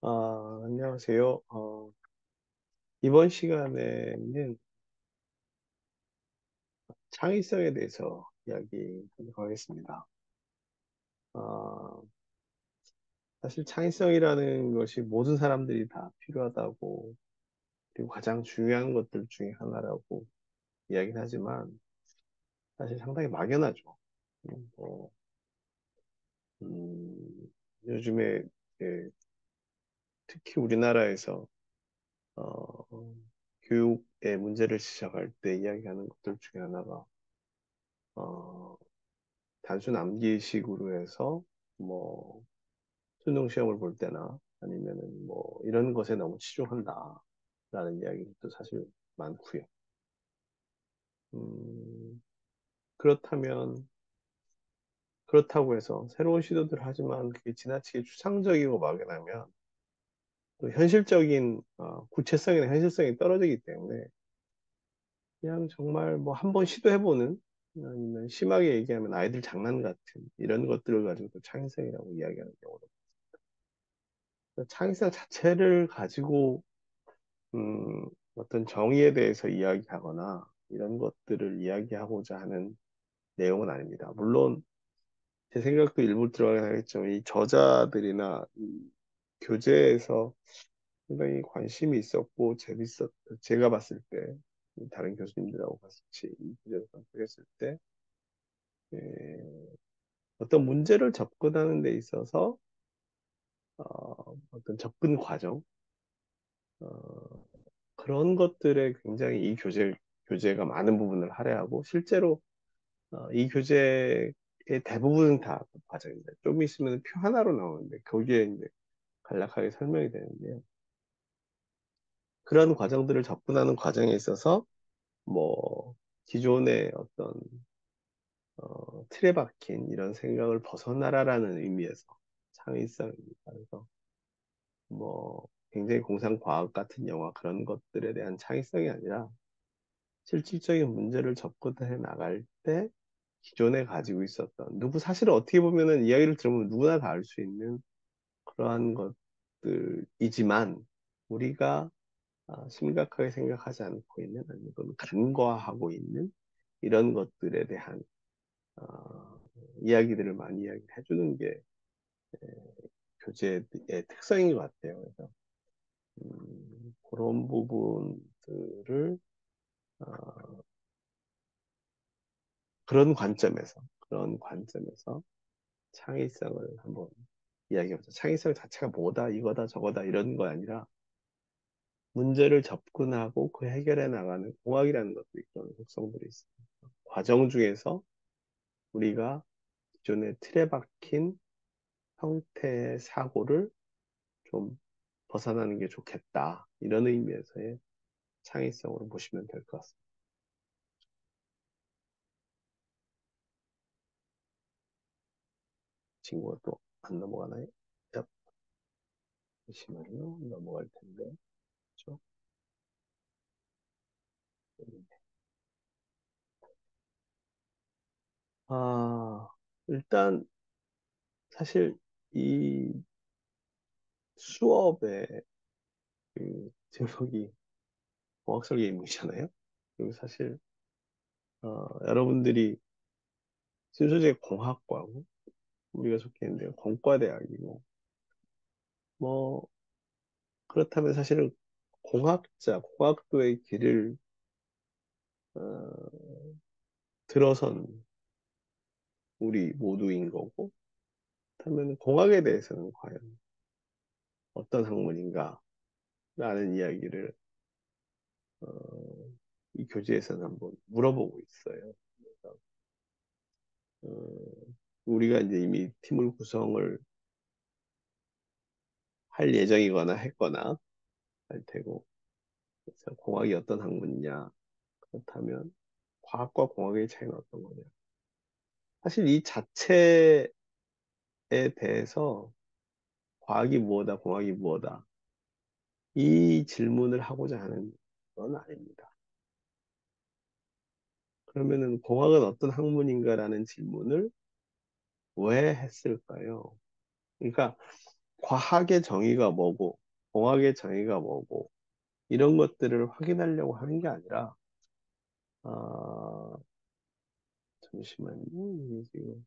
안녕하세요. 이번 시간에는 창의성에 대해서 이야기하도록 하겠습니다. 아, 사실 창의성이라는 것이 모든 사람들이 다 필요하다고, 그리고 가장 중요한 것들 중에 하나라고 이야기는 하지만, 사실 상당히 막연하죠. 뭐, 요즘에 예, 특히 우리나라에서 어, 교육의 문제를 지적할 때 이야기하는 것들 중에 하나가 어, 단순 암기식으로 해서 뭐 수능 시험을 볼 때나 아니면은 뭐 이런 것에 너무 치중한다라는 이야기도 사실 많고요. 음, 그렇다면 그렇다고 해서 새로운 시도들을 하지만 그게 지나치게 추상적이고 막연하면 또 현실적인 구체성이나 현실성이 떨어지기 때문에 그냥 정말 뭐 한번 시도해보는 아니면 심하게 얘기하면 아이들 장난 같은 이런 것들을 가지고 또 창의성이라고 이야기하는 경우도 창의성 자체를 가지고 어떤 정의에 대해서 이야기하거나 이런 것들을 이야기하고자 하는 내용은 아닙니다. 물론 제 생각도 일부 들어가긴 하겠지만 이 저자들이나 이 교재에서 상당히 관심이 있었고 제가 봤을 때 다른 교수님들하고 같이 이 교재를 분석했을 때 어떤 문제를 접근하는 데 있어서 어떤 접근 과정 그런 것들에 굉장히 이 교재가 많은 부분을 할애하고 실제로 이 교재의 대부분은 다 과정입니다. 좀 있으면 표 하나로 나오는데 거기에 이제 간략하게 설명이 되는데요. 그런 과정들을 접근하는 과정에 있어서 뭐 기존의 어떤 틀에 박힌 이런 생각을 벗어나라라는 의미에서 창의성입니다. 그래서 뭐 굉장히 공상과학 같은 영화 그런 것들에 대한 창의성이 아니라 실질적인 문제를 접근해 나갈 때 기존에 가지고 있었던 사실 어떻게 보면은 이야기를 들으면 누구나 다 알 수 있는 그러한 것들이지만 우리가 심각하게 생각하지 않고 있는 아니면 또는 간과하고 있는 이런 것들에 대한 어, 이야기들을 많이 이야기해 주는 게 교재의 특성인 것 같아요. 그래서 그런 부분들을 어, 그런 관점에서 창의성을 한번 이야기해보자. 창의성 자체가 뭐다, 이거다, 저거다 이런 거 아니라 문제를 접근하고 그 해결해 나가는 공학이라는 것도 있고 그런 속성들이 있습니다. 과정 중에서 우리가 기존의 틀에 박힌 형태의 사고를 좀 벗어나는 게 좋겠다. 이런 의미에서의 창의성으로 보시면 될 것 같습니다. 친구가 또 안 넘어가나요? 자, 잠시만요. 넘어갈 텐데. 그렇죠? 아, 일단 사실 이 수업의 그 제목이 공학적 예문이잖아요. 그리고 사실 여러분들이 신소재 공학과고 우리가 속해 있는데 공과대학이고 뭐 그렇다면 사실은 공학도의 길을 어, 들어선 우리 모두인 거고 그렇다면 공학에 대해서는 과연 어떤 학문인가 라는 이야기를 어, 이 교재에서는 한번 물어보고 있어요. 그래서 어, 우리가 이제 이미 팀을 구성을 할 예정이거나 했거나 할 테고 그래서 공학이 어떤 학문이냐 그렇다면 과학과 공학의 차이는 어떤 거냐 사실 이 자체에 대해서 과학이 무엇이다 공학이 무엇이다 이 질문을 하고자 하는 건 아닙니다. 그러면은 공학은 어떤 학문인가라는 질문을 왜 했을까요? 그러니까 과학의 정의가 뭐고, 공학의 정의가 뭐고, 이런 것들을 확인하려고 하는 게 아니라, 아, 잠시만요. 이게 지금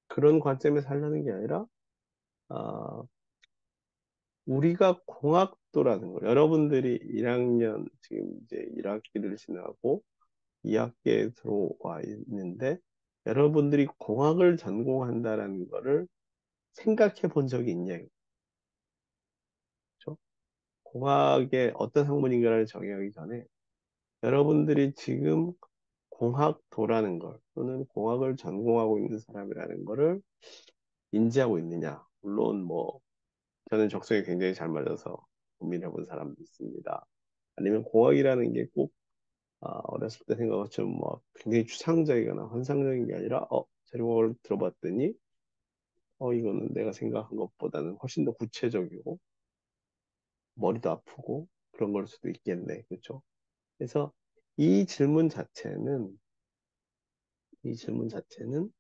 그런 관점에서 하려는 게 아니라, 아, 우리가 공학도라는 거, 여러분들이 1학년, 지금 이제 1학기를 지나고 2학기에 들어와 있는데, 여러분들이 공학을 전공한다라는 거를 생각해 본 적이 있냐, 이거죠? 공학의 어떤 학문인가를 정의하기 전에, 여러분들이 지금 공학도라는 걸, 또는 공학을 전공하고 있는 사람이라는 거를 인지하고 있느냐. 물론 뭐, 저는 적성에 굉장히 잘 맞아서 고민해 본 사람도 있습니다. 아니면 공학이라는 게 꼭 어렸을 때 생각한 것처럼 뭐 굉장히 추상적이거나 환상적인 게 아니라 재료를 들어봤더니 이거는 내가 생각한 것보다는 훨씬 더 구체적이고 머리도 아프고 그런 걸 수도 있겠네. 그렇죠? 그래서 이 질문 자체는 이 질문 자체는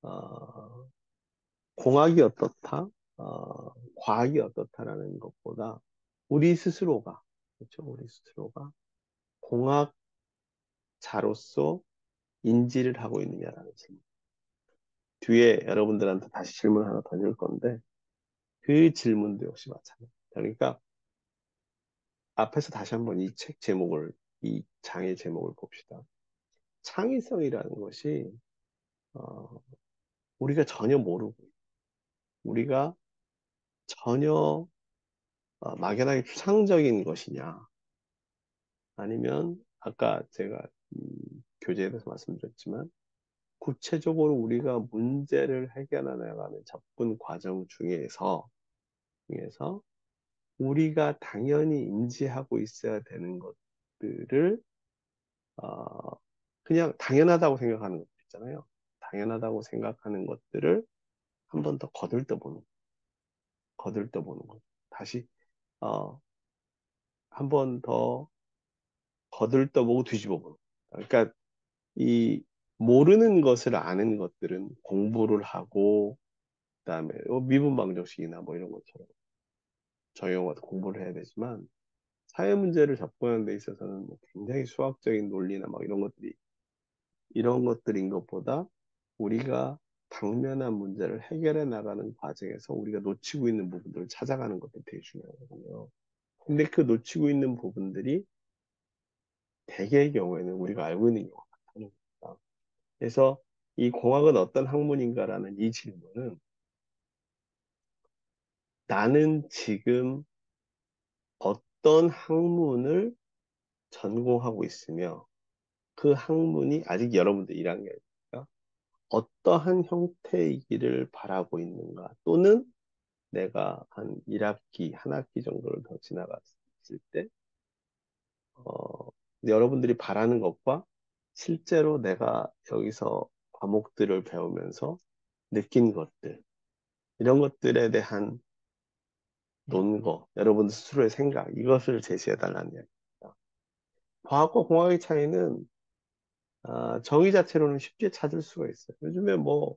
어, 공학이 어떻다, 과학이 어떻다라는 것보다 우리 스스로가 그렇죠? 우리 스스로가 공학자로서 인지를 하고 있느냐라는 질문. 뒤에 여러분들한테 다시 질문 하나 던질 건데 그 질문도 역시 마찬가지. 그러니까 앞에서 다시 한번 이 책 제목을 이 장의 제목을 봅시다. 창의성이라는 것이 어, 우리가 전혀 모르고 우리가 전혀 막연하게 추상적인 것이냐 아니면 아까 제가 교재에 대해서 말씀드렸지만 구체적으로 우리가 문제를 해결해 나가는 접근 과정 중에서 우리가 당연히 인지하고 있어야 되는 것들을 어, 그냥 당연하다고 생각하는 것들 있잖아요. 당연하다고 생각하는 것들을 한 번 더 거들떠보는 것. 다시 한 번 더 거들떠보고 뒤집어보는 것. 그러니까 이 모르는 것을 아는 것들은 공부를 하고 그다음에 미분 방정식이나 뭐 이런 것처럼 정형화도 공부를 해야 되지만 사회 문제를 접근하는 데 있어서는 뭐 굉장히 수학적인 논리나 막 이런 것들인 것보다 우리가 당면한 문제를 해결해 나가는 과정에서 우리가 놓치고 있는 부분들을 찾아가는 것도 되게 중요하거든요. 근데 그 놓치고 있는 부분들이 대개의 경우에는 우리가 알고 있는 경우가 많다는 겁니다. 그래서 이 공학은 어떤 학문인가라는 이 질문은 나는 지금 어떤 학문을 전공하고 있으며 그 학문이 아직 여러분들 1학년이니까 어떠한 형태이기를 바라고 있는가 또는 내가 한 1학기, 한 학기 정도를 더 지나갔을 때, 어, 여러분들이 바라는 것과 실제로 내가 여기서 과목들을 배우면서 느낀 것들, 이런 것들에 대한 논거, 여러분 스스로의 생각, 이것을 제시해달라는 이야기입니다. 과학과 공학의 차이는 정의 자체로는 쉽게 찾을 수가 있어요. 요즘에 뭐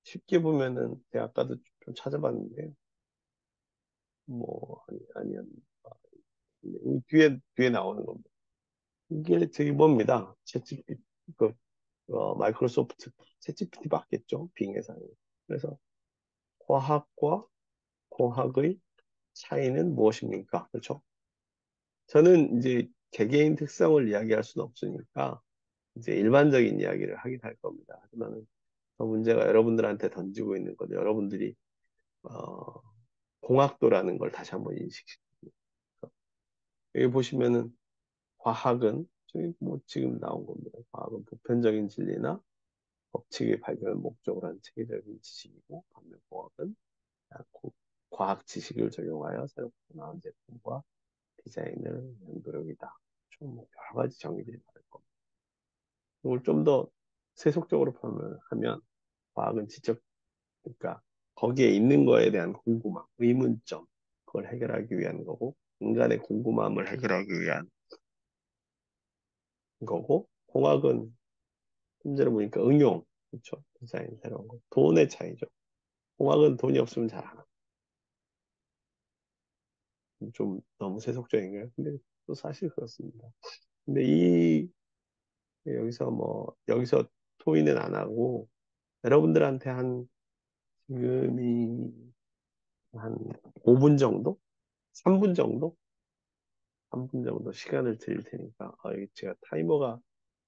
쉽게 보면은 제가 아까도 좀 찾아봤는데 뭐 아니야 뒤에 나오는 겁니다. 이게 저기 뭡니다. 챗GPT 그 마이크로소프트 챗GPT 맞겠죠? 빙 회사는. 그래서 과학과 공학의 차이는 무엇입니까? 그렇죠? 저는 이제 개개인 특성을 이야기할 수는 없으니까 이제 일반적인 이야기를 하긴 할 겁니다. 하지만은 그 문제가 여러분들한테 던지고 있는 건데 여러분들이 어, 공학도라는 걸 다시 한번 인식시킵니다. 여기 보시면은 과학은 저기 뭐 지금 나온 겁니다. 과학은 보편적인 진리나 법칙의 발견을 목적으로 한 체계적인 지식이고 반면 공학은 과학 지식을 적용하여 새롭게 나온 제품과 디자인을 위한 노력이다. 좀 여러 가지 정의들이 다를 겁니다. 이걸 좀 더 세속적으로 하면 과학은 지적, 그러니까 거기에 있는 거에 대한 궁금함, 의문점, 그걸 해결하기 위한 거고, 인간의 궁금함을 해결하기 위한 거고, 공학은 문제를 보니까 응용, 그렇죠? 디자인 새로운 거, 돈의 차이죠. 공학은 돈이 없으면 잘 안 하고. 좀 너무 세속적인가요? 근데 또 사실 그렇습니다. 근데 여기서 토의는 안 하고, 여러분들한테 지금이 한 5분 정도? 3분 정도? 3분 정도 시간을 드릴 테니까, 이게 제가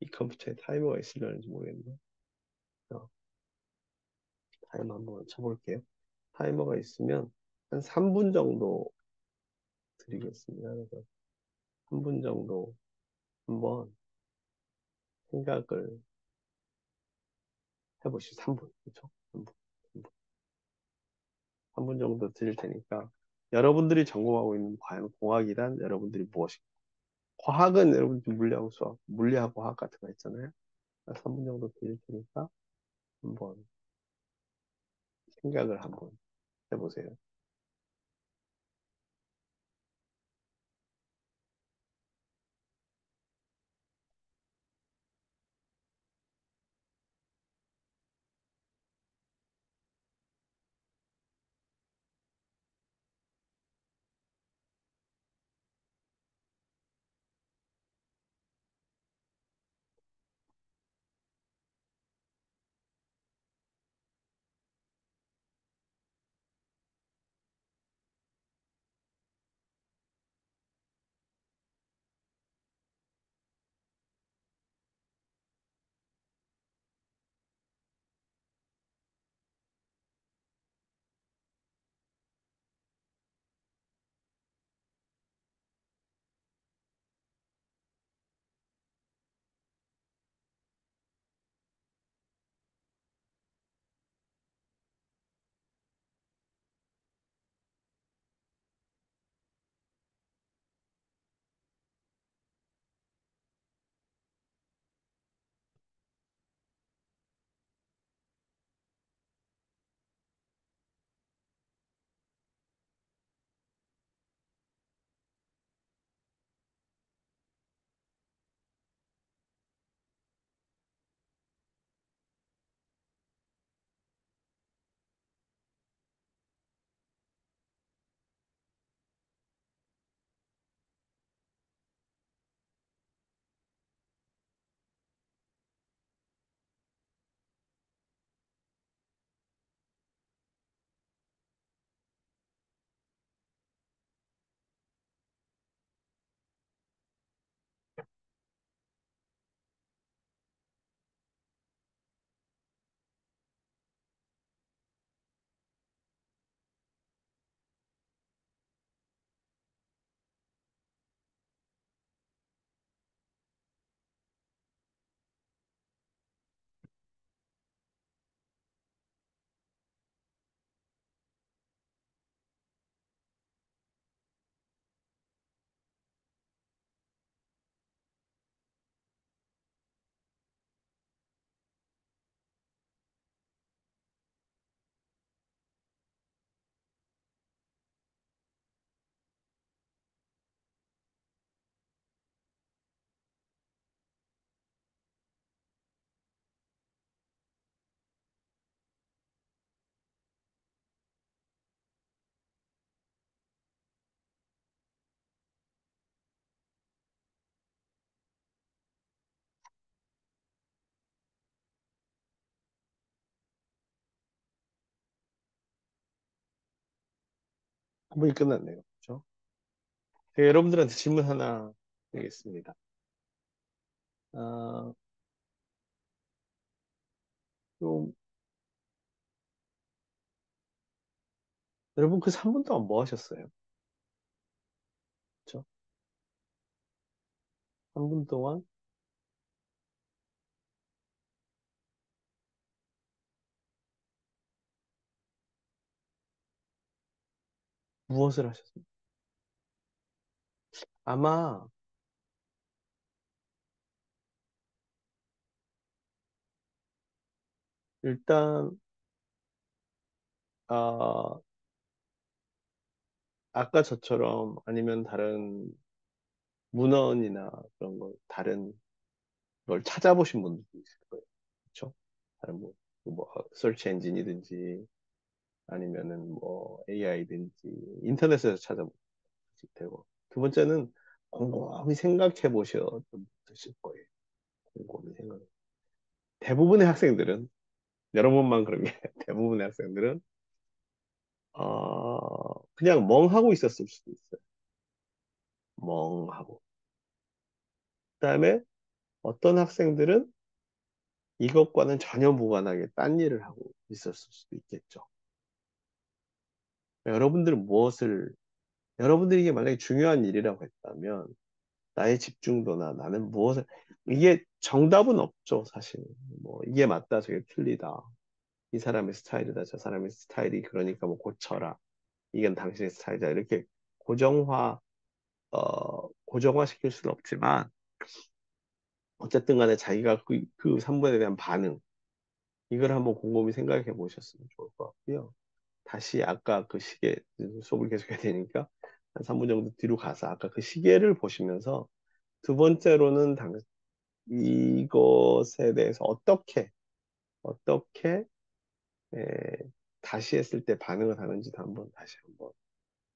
이 컴퓨터에 타이머가 있으려는지 모르겠네. 어, 타이머 한번 쳐볼게요. 타이머가 있으면 한 3분 정도 드리겠습니다. 그래서 3분 정도 한번 생각을 해보시죠. 3분. 그렇죠? 3분. 3분 정도 드릴 테니까 여러분들이 전공하고 있는 과연 공학이란 여러분들이 무엇인가? 과학은 여러분들 물리하고 수학, 물리하고 화학 같은 거 있잖아요. 3분 정도 드릴 테니까 한번 생각을 한번 해보세요. 한 분이 끝났네요. 그렇죠? 제가 여러분들한테 질문 하나 드리겠습니다. 아, 좀 여러분 그 3분 동안 뭐 하셨어요? 그렇죠? 3분 동안 무엇을 하셨습니까? 아마 일단 아, 아까 저처럼 아니면 다른 문헌이나 그런 다른 걸 찾아보신 분들도 있을 거예요. 그렇죠? 다른 뭐 서치 엔진이든지 아니면은 뭐 AI든지 인터넷에서 찾아보실 되고. 두 번째는 곰곰이 생각해 보셔도 되실 거예요. 곰곰이 생각. 대부분의 학생들은 여러분만 그런 게 아니라 대부분의 학생들은 그냥 멍하고 있었을 수도 있어요. 멍하고. 그다음에 어떤 학생들은 이것과는 전혀 무관하게 딴 일을 하고 있었을 수도 있겠죠. 여러분들은 여러분들이 이게 만약에 중요한 일이라고 했다면, 나의 집중도나 나는 이게 정답은 없죠, 사실. 뭐, 이게 맞다, 저게 틀리다. 이 사람의 스타일이다, 저 사람의 스타일이 그러니까 뭐 고쳐라. 이건 당신의 스타일이다. 이렇게 고정화, 고정화 시킬 수는 없지만, 어쨌든 간에 자기가 그 3분에 대한 반응, 이걸 한번 곰곰이 생각해 보셨으면 좋을 것 같고요. 다시 아까 그 시계, 수업을 계속해야 되니까, 한 3분 정도 뒤로 가서 아까 그 시계를 보시면서 두 번째로는 이것에 대해서 어떻게, 에, 다시 했을 때 반응을 하는지도 다시 한번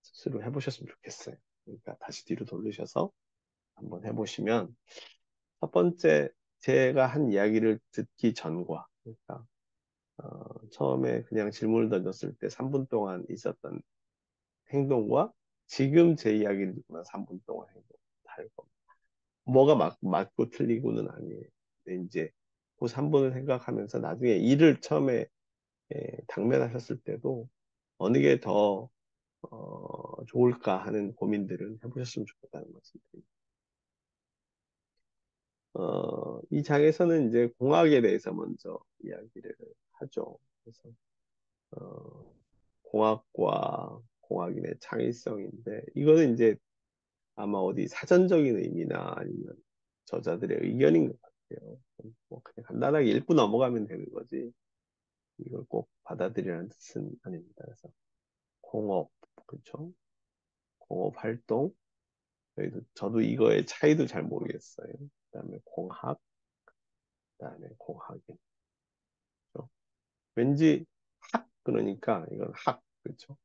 스스로 해보셨으면 좋겠어요. 그러니까 다시 뒤로 돌리셔서 한번 해보시면 첫 번째 제가 한 이야기를 듣기 전과 그러니까 처음에 그냥 질문을 던졌을 때 3분 동안 있었던 행동과 지금 제 이야기를 듣고 난 3분 동안 행동 다를 겁니다. 뭐가 맞고 틀리고는 아니에요. 근데 이제 그 3분을 생각하면서 나중에 일을 처음에 당면하셨을 때도 어느 게 더 좋을까 하는 고민들을 해보셨으면 좋겠다는 말씀드립니다. 이 장에서는 이제 공학에 대해서 먼저 이야기를 하죠. 그래서 어, 공학인의 창의성인데 이거는 이제 아마 어디 사전적인 의미나 아니면 저자들의 의견인 것 같아요. 뭐 그냥 간단하게 읽고 넘어가면 되는 거지. 이걸 꼭 받아들이라는 뜻은 아닙니다. 그래서 공업, 그렇죠? 공업 활동, 저도 이거의 차이도 잘 모르겠어요. 그다음에 공학, 그다음에 공학인. 그렇죠? 왠지 그러니까 이건 그렇죠?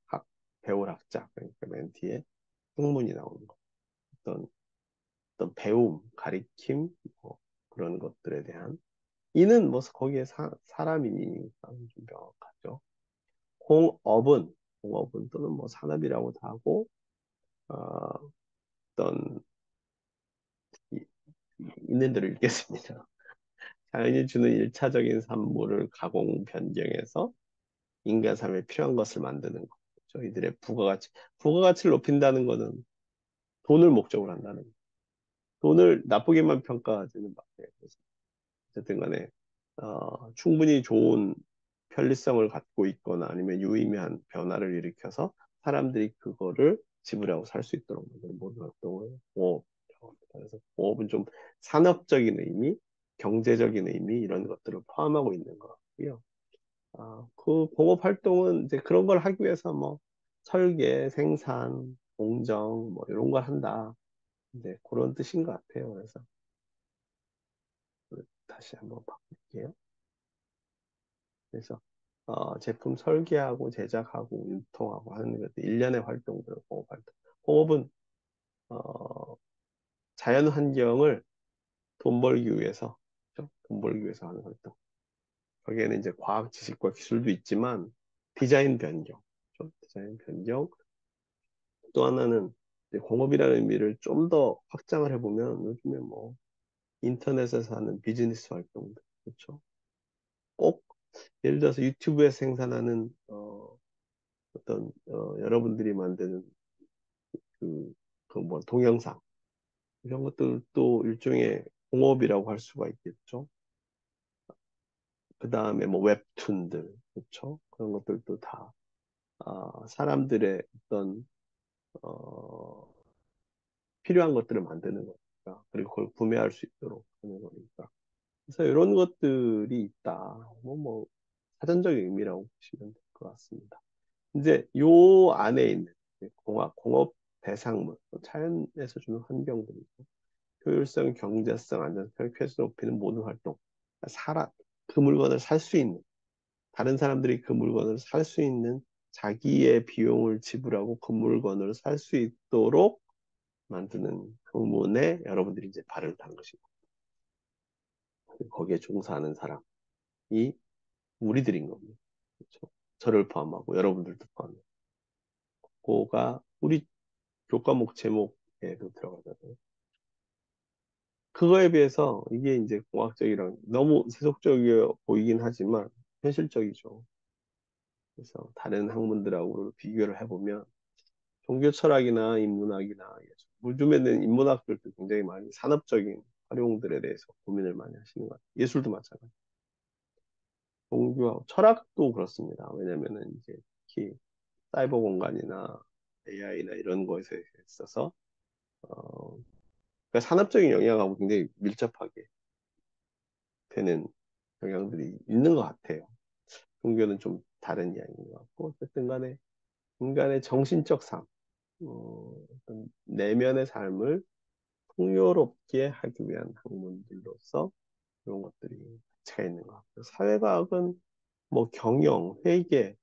배울 학자, 그러니까 맨 뒤에 학문이 나오는 거. 어떤, 어떤 배움, 가리킴, 뭐 그런 것들에 대한 이는 뭐 거기에 사람이니까 좀 명확하죠. 공업은 공업은 또는 뭐 산업이라고도 하고 어떤 이- 있는 대로 읽겠습니다. 자연이 주는 일차적인 산물을 가공 변경해서 인간 삶에 필요한 것을 만드는 거. 저희들의 부가가치를 높인다는 것은 돈을 목적으로 한다는 거. 돈을 나쁘게만 평가하지는 마세요. 그래서 어쨌든 간에 충분히 좋은 편리성을 갖고 있거나 아니면 유의미한 변화를 일으켜서 사람들이 그거를 지불하고 살 수 있도록 만드는 모든 활동을 공업이라고 합니다. 그래서 공업은 좀 산업적인 의미, 경제적인 의미 이런 것들을 포함하고 있는 것 같고요. 그 공업 활동은 이제 그런 걸 하기 위해서 뭐 설계, 생산, 공정 뭐 이런 걸 한다. 이제 그런 뜻인 것 같아요. 그래서 다시 한번 바꿀게요. 그래서 제품 설계하고 제작하고 유통하고 하는 것도 일련의 활동들, 공업 활동. 공업은 어, 자연 환경을 돈 벌기 위해서, 그죠? 돈 벌기 위해서 하는 활동. 거기에는 이제 과학 지식과 기술도 있지만 디자인 변경, 그죠? 디자인 변경. 또 하나는 이제 공업이라는 의미를 좀 더 확장을 해보면 요즘에 뭐 인터넷에서 하는 비즈니스 활동들, 그렇죠? 꼭 예를 들어서 유튜브에서 생산하는 여러분들이 만드는 뭐 동영상 이런 것들도 일종의 공업이라고 할 수가 있겠죠. 그 다음에 뭐 웹툰들, 그렇죠? 그런 것들도 다 사람들의 어떤 어, 필요한 것들을 만드는 거니까 그리고 그걸 구매할 수 있도록 하는 거니까. 그래서 이런 것들이 있다. 뭐 사전적인 의미라고 보시면 될 것 같습니다. 이제 요 안에 있는 공업 대상물, 자연에서 주는 환경들이죠. 효율성, 경제성, 안전성, 쾌수 높이는 모든 활동. 사람, 그 물건을 살 수 있는, 다른 사람들이 그 물건을 살 수 있는 자기의 비용을 지불하고 그 물건을 살 수 있도록 만드는 학문에 여러분들이 이제 발을 단 것이고, 거기에 종사하는 사람이 우리들인 겁니다. 그렇죠? 저를 포함하고 여러분들도 포함해요. 그거가 우리 교과목 제목에도 들어가잖아요. 그거에 비해서 이게 이제 공학적이랑 너무 세속적이어 보이긴 하지만 현실적이죠. 그래서 다른 학문들하고 비교를 해보면 종교 철학이나 인문학이나 요즘에는 인문학들도 굉장히 많이 산업적인 활용들에 대해서 고민을 많이 하시는 것 같아요. 예술도 마찬가지. 종교하고 철학도 그렇습니다. 왜냐면은 이제 특히 사이버 공간이나 AI나 이런 것에 있어서 어, 그러니까 산업적인 영향하고 굉장히 밀접하게 되는 영향들이 있는 것 같아요. 종교는 좀 다른 이야기인 것 같고 어쨌든 간에 인간의 정신적 삶, 어떤 내면의 삶을 풍요롭게 하기 위한 학문들로서 이런 것들이 차이 있는 것 같고요. 사회과학은 뭐 경영, 회계,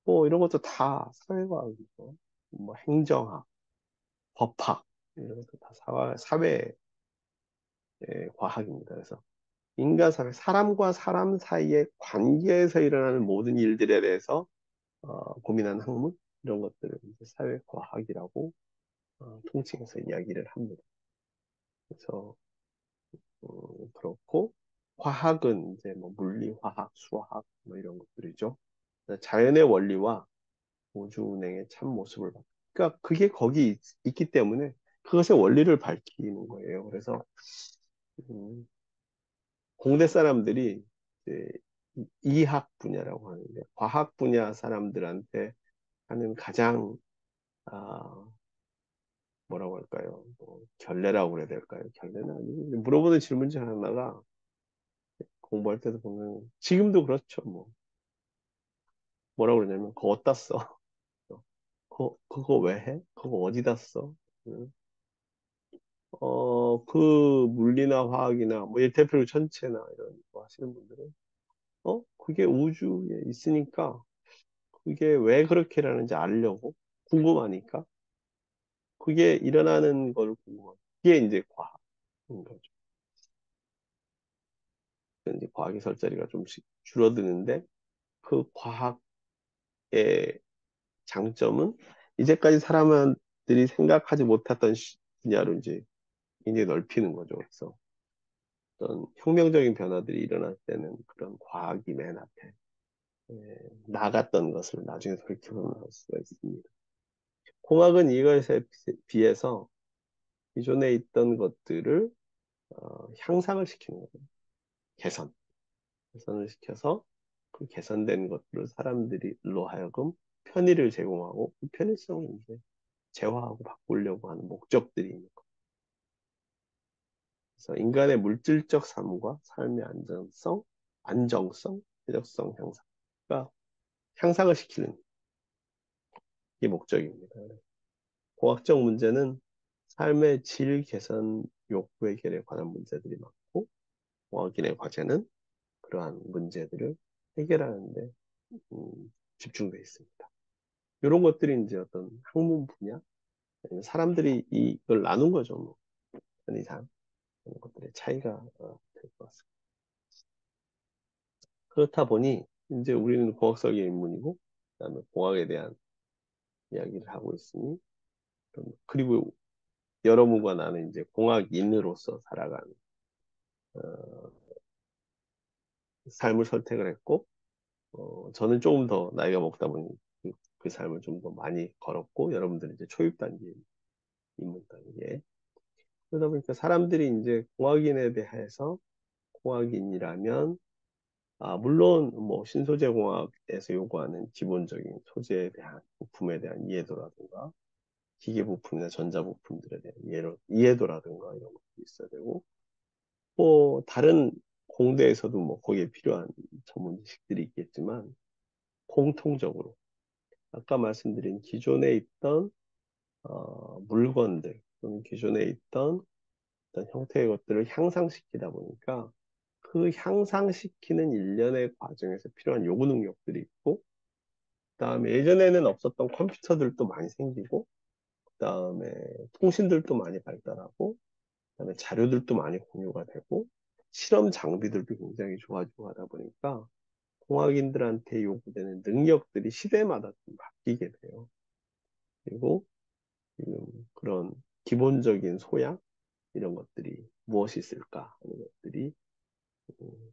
뭐 이런 것도 다 사회과학이고, 뭐 행정학, 법학 이런 것도 다 사회 과학입니다. 그래서 인간 사회, 사람과 사람 사이의 관계에서 일어나는 모든 일들에 대해서 고민하는 학문 이런 것들을 이제 사회과학이라고 통칭해서 이야기를 합니다. 그래서 그렇고 화학은 이제 뭐 물리, 화학, 수학 뭐 이런 것들이죠. 자연의 원리와 우주 운행의 참 모습을 그러니까 그게 거기 있기 때문에 그것의 원리를 밝히는 거예요. 그래서 음, 공대 사람들이 이제 이학 분야라고 하는데 과학 분야 사람들한테 하는 가장 아, 뭐라고 할까요? 뭐, 결례라고 그래야 될까요? 결례는 아니고 물어보는 질문 중 하나가 공부할 때도 보면 지금도 그렇죠. 뭐 뭐라고 그러냐면 그거 어디다 써? 그거 왜 해? 그거 어디다 써? 응? 그 물리나 화학이나 뭐 대표로 천체나 이런 거 하시는 분들은 그게 우주에 있으니까 그게 왜 그렇게라는지 알려고 궁금하니까 그게 일어나는 걸 궁금하고 그게 이제 과학인 거죠. 이제 과학의 설자리가 좀씩 줄어드는데 그 과학의 장점은 이제까지 사람들이 생각하지 못했던 분야로 이제 굉장히 넓히는 거죠. 그래서 어떤 혁명적인 변화들이 일어날 때는 그런 과학이 맨 앞에 나갔던 것을 나중에 돌이켜보면 알 수가 있습니다. 공학은 이것에 비해서 기존에 있던 것들을 향상을 시키는 거예요. 개선. 개선을 시켜서 그 개선된 것들을 사람들이로 하여금 편의를 제공하고 그 편의성을 이제 재화하고 바꾸려고 하는 목적들이 있는 거예요. 그래서 인간의 물질적 삶과 삶의 안정성, 해적성 향상가 향상을 시키는 게 목적입니다. 공학적 문제는 삶의 질 개선 욕구 해결에 관한 문제들이 많고 공학인의 과제는 그러한 문제들을 해결하는데 집중되어 있습니다. 이런 것들이 이제 어떤 학문 분야, 아니면 사람들이 이걸 나눈 거죠. 뭐. 편의상 이런 것들의 차이가 될 것 같습니다. 그렇다 보니 이제 우리는 공학적인 인문이고 그다음에 공학에 대한 이야기를 하고 있으니 그리고 여러분과 나는 이제 공학인으로서 살아가는 어, 삶을 선택을 했고 저는 조금 더 나이가 먹다 보니 그 삶을 좀 더 많이 걸었고 여러분들은 이제 초입 단계, 입문 단계 그러다 보니까 사람들이 이제 공학인에 대해서 공학인이라면 물론 뭐 신소재 공학에서 요구하는 기본적인 소재에 대한 부품에 대한 이해도라든가 기계 부품이나 전자 부품들에 대한 이해도라든가 이런 것도 있어야 되고 뭐 다른 공대에서도 뭐 거기에 필요한 전문 지식들이 있겠지만 공통적으로 아까 말씀드린 기존에 있던 물건들 또는 기존에 있던 어떤 형태의 것들을 향상시키다 보니까 그 향상시키는 일련의 과정에서 필요한 요구 능력들이 있고 그다음에 예전에는 없었던 컴퓨터들도 많이 생기고, 그다음에 통신들도 많이 발달하고, 그다음에 자료들도 많이 공유가 되고, 실험 장비들도 굉장히 좋아지고 하다 보니까 공학인들한테 요구되는 능력들이 시대마다 좀 바뀌게 돼요. 그리고 지금 그런 기본적인 소양 이런 것들이 무엇이 있을까 하는 것들이 음,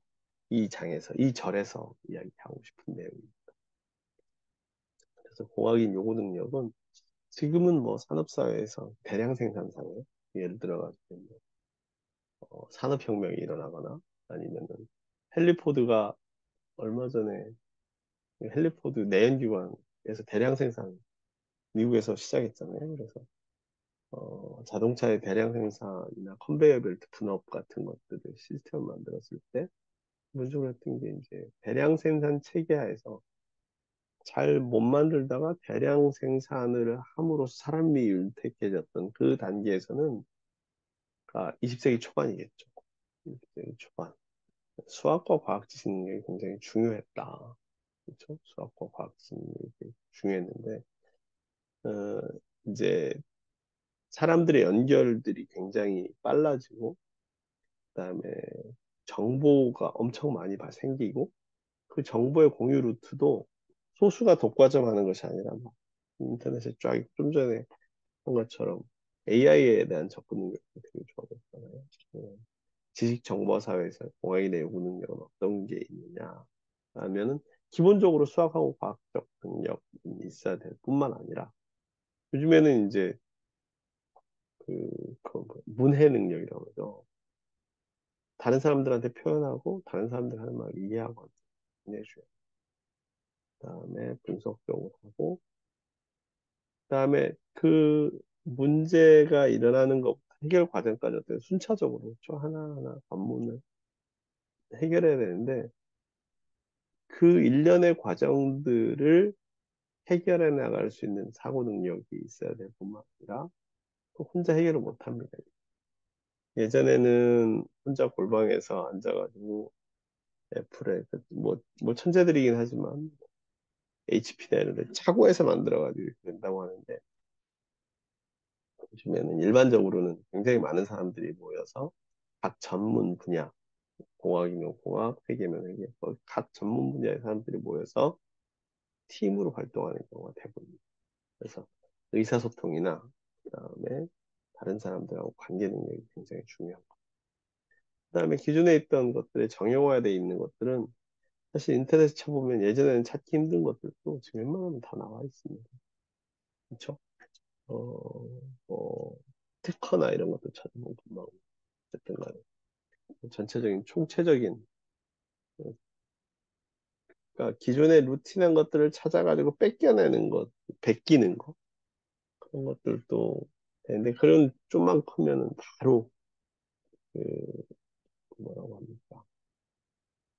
이 장에서 이 절에서 이야기하고 싶은 내용입니다. 그래서 공학인 요구 능력은 지금은 뭐 산업사회에서 대량 생산상에 예를 들어가지고 뭐, 산업혁명이 일어나거나 아니면은 헨리포드가 얼마 전에 헨리포드 내연기관에서 대량 생산 미국에서 시작했잖아요. 그래서 자동차의 대량 생산이나 컨베이어 벨트 분업 같은 것들을 시스템을 만들었을 때 기본적으로 했던 게 이제 대량 생산 체계하에서 잘 못 만들다가 대량 생산을 함으로써 사람이 윤택해졌던 그 단계에서는 20세기 초반이겠죠. 20세기 초반. 수학과 과학 지식 능력이 굉장히 중요했다. 그렇죠? 수학과 과학 지식 능력이 중요했는데, 어, 이제 사람들의 연결들이 굉장히 빨라지고, 그다음에 정보가 엄청 많이 생기고, 그 정보의 공유 루트도 소수가 독과점하는 것이 아니라 막 인터넷에 쫙 좀 전에 한 것처럼 AI에 대한 접근 능력도 되게 좋아졌잖아요. 지식 정보 사회에서 공학인의 요구 능력은 어떤 게 있느냐 하면은 기본적으로 수학하고 과학적 능력이 있어야 될 뿐만 아니라 요즘에는 이제 그 문해 능력이라고 하죠. 다른 사람들한테 표현하고 다른 사람들 하는 말 이해하고 해줘요. 그다음에 분석적으로 하고 그다음에 그 문제가 일어나는 것 해결 과정까지 어떻게 순차적으로 그렇죠? 하나하나 관문을 해결해야 되는데 그 일련의 과정들을 해결해 나갈 수 있는 사고 능력이 있어야 될 뿐만 아니라 또 혼자 해결을 못 합니다. 예전에는 혼자 골방에서 앉아가지고 애플에 뭐 천재들이긴 하지만 HP나 이런 데 차고에서 만들어가지고 이렇게 된다고 하는데 요즘에는 일반적으로는 굉장히 많은 사람들이 모여서 각 전문 분야, 공학이면 공학, 회계면 회계, 각 전문 분야의 사람들이 모여서 팀으로 활동하는 경우가 대부분입니다. 그래서 의사소통이나 그다음에 다른 사람들하고 관계 능력이 굉장히 중요하고 그다음에 기존에 있던 것들에 정형화되어 있는 것들은 사실 인터넷에 쳐보면 예전에는 찾기 힘든 것들도 지금 웬만하면 다 나와 있습니다. 그렇죠? 뭐 특허나 이런 것도 찾아보면 금방 어쨌든 간에 전체적인 총체적인 그러니까 기존의 루틴한 것들을 찾아가지고 뺏겨내는 것, 베끼는 것 그런 것들도 되는데 그런 좀만 크면은 바로 그 뭐라고 합니까?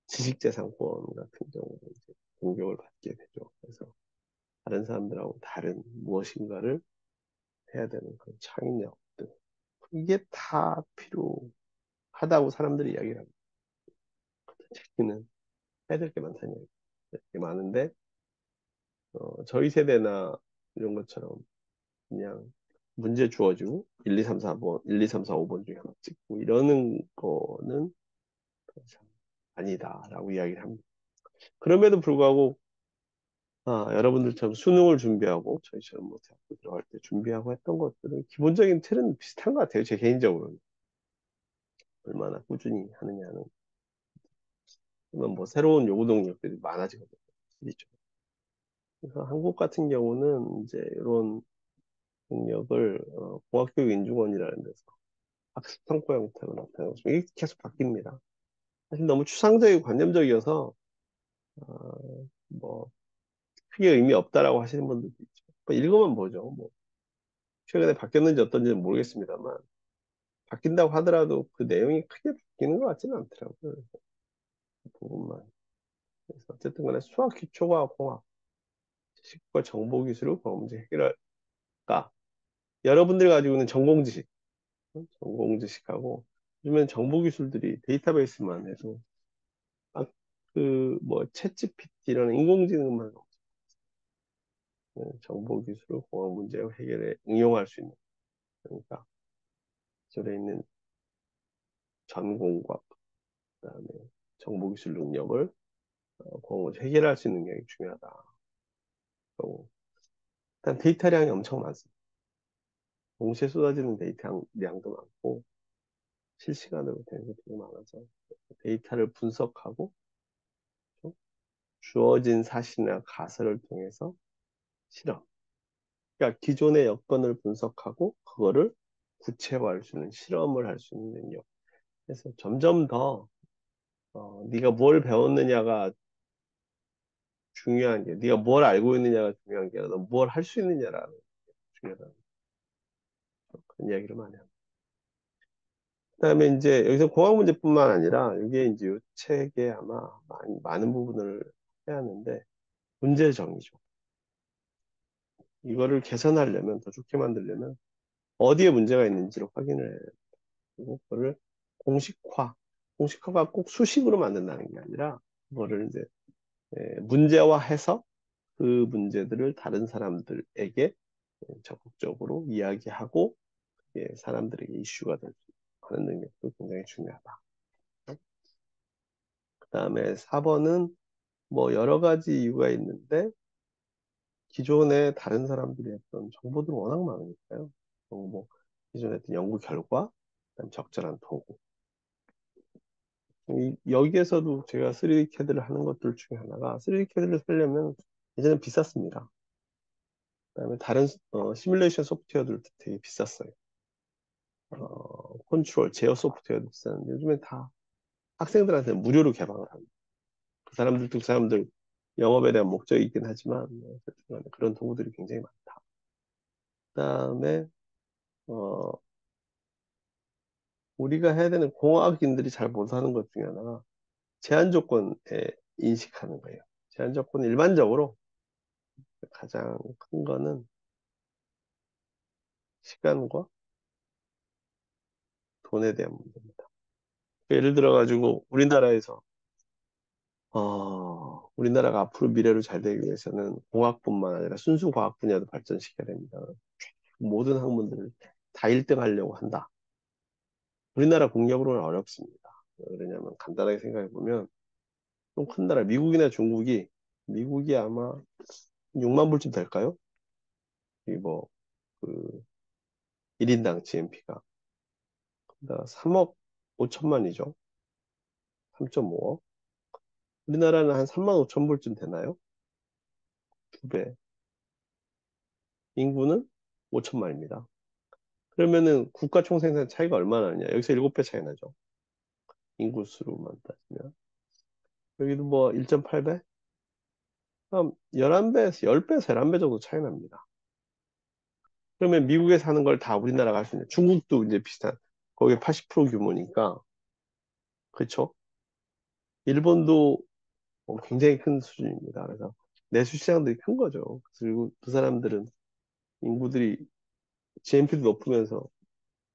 지식재산권 같은 경우는 이제 공격을 받게 되죠. 그래서 다른 사람들하고 다른 무엇인가를 해야 되는 그런 창의력들 이게 다 필요하다고 사람들이 이야기를 합니다. 특히는 해야 될 게 많다는 얘기. 게 많은데 저희 세대나 이런 것처럼 그냥 문제 주어지고 1, 2, 3, 4번, 1, 2, 3, 4, 5번 중에 하나 찍고 이러는 거는 참 아니다라고 이야기를 합니다. 그럼에도 불구하고 여러분들처럼 수능을 준비하고 저희처럼 뭐 대학교 들어갈 때 준비하고 했던 것들은 기본적인 틀은 비슷한 것 같아요. 제 개인적으로는 얼마나 꾸준히 하느냐는 물론 뭐 새로운 요구 동력들이 많아지거든요. 실리죠. 그래서 한국 같은 경우는 이제 이런 능력을 공학교육인증원이라는 데서 학습 성과 형태로 나타내고 있습니다. 이게 계속 바뀝니다. 사실 너무 추상적이고 관념적이어서 어, 뭐 크게 의미 없다라고 하시는 분들도 있죠. 뭐 읽으면 보죠. 뭐 최근에 바뀌었는지 어떤지는 모르겠습니다만 바뀐다고 하더라도 그 내용이 크게 바뀌는 것 같지는 않더라고요. 그 부분만. 그래서 어쨌든 간에 수학 기초과 공학, 지식과 정보 기술을 문제 해결할까? 여러분들이 가지고 있는 전공 지식, 전공 지식하고 요즘엔 정보 기술들이 데이터베이스만 해도 그 뭐 챗GPT 이런 인공지능만 정보 기술을 공학 문제 해결에 응용할 수 있는, 그러니까 기존에 있는 전공과 그다음에 정보 기술 능력을 공학 문제 해결할 수 있는 능력이 중요하다. 그리고 일단 데이터량이 엄청 많습니다. 동시에 쏟아지는 데이터량도 많고 실시간으로 되는 게 되게 많아서 데이터를 분석하고 또 주어진 사실이나 가설을 통해서 실험. 그러니까 기존의 여건을 분석하고 그거를 구체화할 수 있는 실험을 할 수 있는 능력. 그래서 점점 더 네가 뭘 배웠느냐가 중요한 게, 네가 뭘 알고 있느냐가 중요한 게 아니라 뭘 할 수 있느냐라는 게 중요하다. 그런 이야기를 많이 합니다. 그다음에 이제 여기서 공학 문제뿐만 아니라 이게 이제 이 책에 아마 많은 부분을 해야 하는데 문제 정의죠. 이거를 개선하려면 더 좋게 만들려면 어디에 문제가 있는지를 확인을 해야 되고 그거를 공식화. 공식화가 꼭 수식으로 만든다는 게 아니라 그거를 이제 문제화해서 그 문제들을 다른 사람들에게 적극적으로 이야기하고 사람들에게 이슈가 될 수 하는 능력도 굉장히 중요하다. 그다음에 4번은 뭐 여러 가지 이유가 있는데 기존에 다른 사람들이 했던 정보들이 워낙 많으니까요. 뭐 기존에 했던 연구 결과, 그다음 적절한 도구. 여기에서도 제가 3D CAD를 하는 것들 중에 하나가 3D CAD를 쓰려면 예전에 비쌌습니다. 그다음에 다른 시뮬레이션 소프트웨어들도 되게 비쌌어요. 컨트롤, 제어 소프트웨어도 비쌌는데 요즘에 다 학생들한테 무료로 개방을 합니다. 그 사람들 영업에 대한 목적이 있긴 하지만 어쨌든 간에 그런 도구들이 굉장히 많다. 그다음에 어, 우리가 해야 되는 공학인들이 잘 못하는 것 중에 하나가 제한 조건에 인식하는 거예요. 제한 조건은 일반적으로 가장 큰 거는 시간과 돈에 대한 문제입니다. 예를 들어 가지고 우리나라가 앞으로 미래로 잘 되기 위해서는 공학뿐만 아니라 순수 과학 분야도 발전시켜야 됩니다. 모든 학문들을 다 1등 하려고 한다. 우리나라 국력으로는 어렵습니다. 왜 그러냐면 간단하게 생각해 보면 좀 큰 나라 미국이 아마 6만 불쯤 될까요? 이뭐 그 1인당 GNP가 3억 5천만이죠. 3.5억. 우리나라는 한 3만 5천 불쯤 되나요? 2배. 인구는 5천만입니다. 그러면은 국가 총생산 차이가 얼마나 나냐? 여기서 7배 차이 나죠. 인구수로만 따지면. 여기도 뭐 1.8배? 그럼 11배에서 10배에서 11배 정도 차이 납니다. 그러면 미국에 사는 걸 다 우리나라가 할 수 있는 중국도 이제 비슷한 거기 80% 규모니까 그렇죠? 일본도 굉장히 큰 수준입니다. 그래서 내수 시장들이 큰 거죠. 그리고 그 사람들은 인구들이 GNP도 높으면서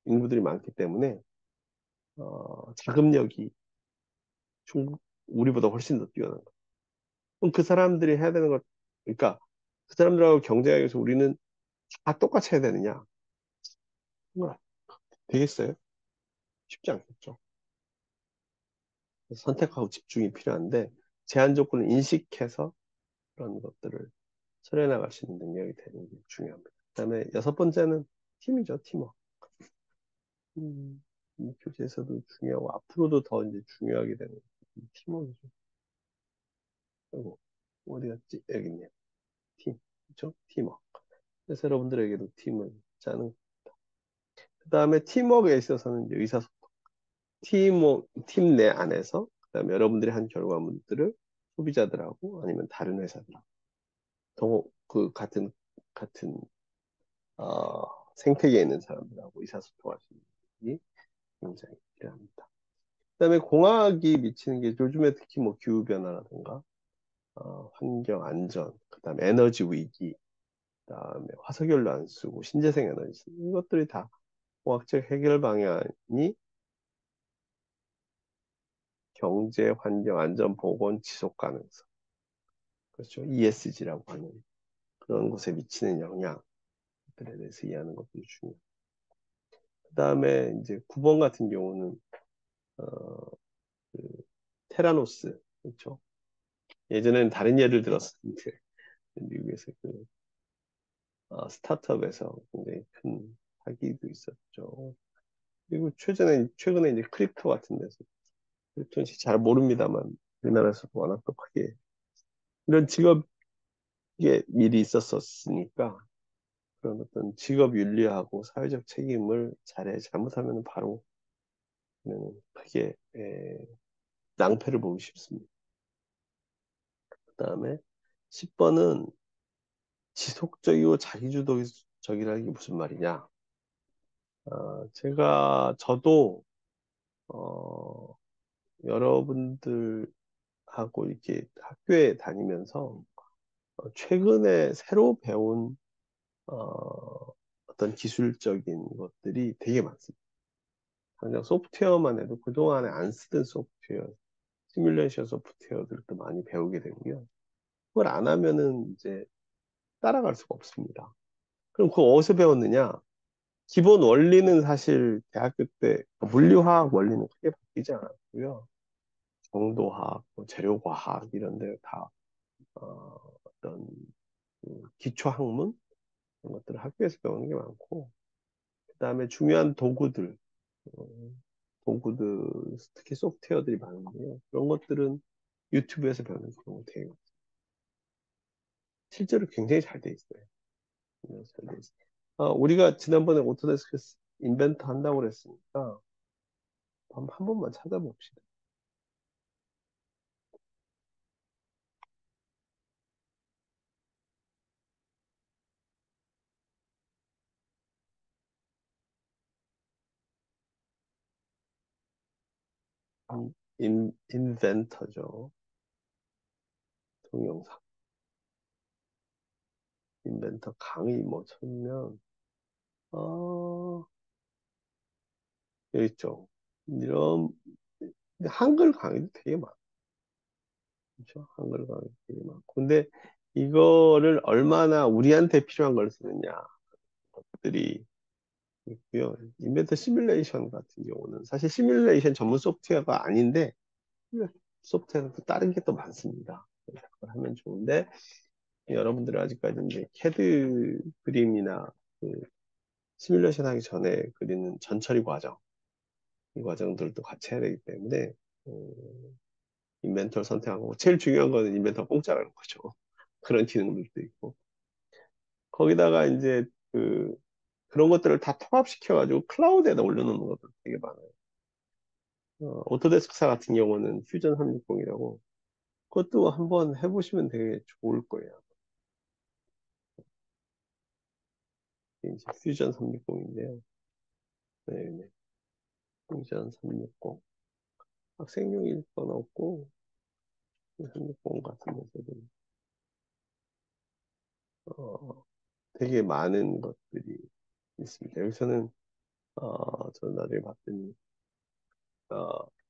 인구들이 많기 때문에 자금력이 우리보다 훨씬 더 뛰어난 거예요. 그럼 그 사람들이 해야 되는 것, 그러니까 그 사람들하고 경쟁하기 위해서 우리는 다 똑같이 해야 되느냐? 정말 되겠어요? 쉽지 않겠죠. 그래서 선택하고 집중이 필요한데 제한 조건을 인식해서 그런 것들을 처리해 나갈 수 있는 능력이 되는 게 중요합니다. 그다음에 여섯 번째는 팀이죠, 팀워크. 이 교재에서도 중요하고 앞으로도 더 이제 중요하게 되는 팀워크죠. 그리고 어디 갔지? 여기 있네요. 팀, 그렇죠? 팀워크. 그래서 여러분들에게도 팀을 짜는. 그다음에 팀워크에 있어서는 이제 의사소통, 팀 내 안에서 그다음에 여러분들이 한 결과물들을 소비자들하고 아니면 다른 회사들하고 그 같은 어, 생태계에 있는 사람들하고 의사소통할 수 있는 게 굉장히 필요합니다. 그다음에 공학이 미치는 게 요즘에 특히 뭐 기후변화라든가 환경 안전, 그다음에 에너지 위기, 그다음에 화석연료 안 쓰고 신재생 에너지 이것들이 다 공학적 해결 방향이 경제, 환경, 안전, 보건, 지속 가능성 그렇죠. ESG라고 하는 그런 곳에 미치는 영향들에 대해서 이해하는 것도 중요해요. 그 다음에 이제 9번 같은 경우는 어, 그 테라노스, 그렇죠? 예전에는 다른 예를 들었었는데 미국에서 그 스타트업에서 굉장히 큰 사기도 있었죠. 그리고 최근에 이제 크립토 같은 데서 크립토는 잘 모릅니다만 우리나라에서 워낙 똑하게 이런 직업의 일이 있었었으니까 그런 어떤 직업 윤리하고 사회적 책임을 잘못하면 바로 크게 낭패를 보기 쉽습니다. 그다음에 10번은 지속적이고 자기주도적이라는 게 무슨 말이냐? 저도 어, 여러분들하고 이렇게 학교에 다니면서 최근에 새로 배운 어떤 기술적인 것들이 되게 많습니다. 당장 소프트웨어만 해도 그동안에 안 쓰던 소프트웨어, 시뮬레이션 소프트웨어들도 많이 배우게 되고요. 그걸 안 하면은 이제 따라갈 수가 없습니다. 그럼 그거 어디서 배웠느냐? 기본 원리는 사실 대학교 때 물리화학 원리는 크게 바뀌지 않았고요. 정도화학, 뭐 재료과학 이런 데다 어떤 기초 학문 이런 것들을 학교에서 배우는 게 많고 그다음에 중요한 어, 도구들 특히 소프트웨어들이 많은데요. 그런 것들은 유튜브에서 배우는 경우 되게 많아요. 실제로 굉장히 잘 돼 있어요. 굉장히 잘 돼 있어요. 우리가 지난번에 오토데스크 인벤터 한다고 그랬으니까 한 번만 찾아봅시다. 인벤터죠. 동영상. 인벤터 강의 뭐 찾으면 어, 여기 있죠. 이런 근데 한글 강의도 되게 많죠. 한글 강의도 되게 많고. 근데 이거를 얼마나 우리한테 필요한 걸 쓰느냐 들이 있고요. 인벤터 시뮬레이션 같은 경우는 사실 시뮬레이션 전문 소프트웨어가 아닌데 소프트웨어는 또 다른 게 또 많습니다. 그래서 그걸 하면 좋은데 여러분들은 아직까지 이제 캐드 그림이나 그 시뮬레이션 하기 전에 그리는 전처리 과정 이 과정들도 같이 해야 되기 때문에 인벤터를 선택하고 제일 중요한 거는 인벤터 공짜라는 거죠. 그런 기능들도 있고 거기다가 이제 그런 것들을 다 통합시켜가지고 클라우드에다 올려놓는 것도 되게 많아요. 오토데스크사 같은 경우는 퓨전 360이라고 그것도 한번 해보시면 되게 좋을 거예요. 이게 이제 퓨전 360인데요. 네, 네. 퓨전 360 학생용일 건 없고 360 같은 데서도 어, 되게 많은 것들이 있습니다. 여기서는 저는 나중에 봤더니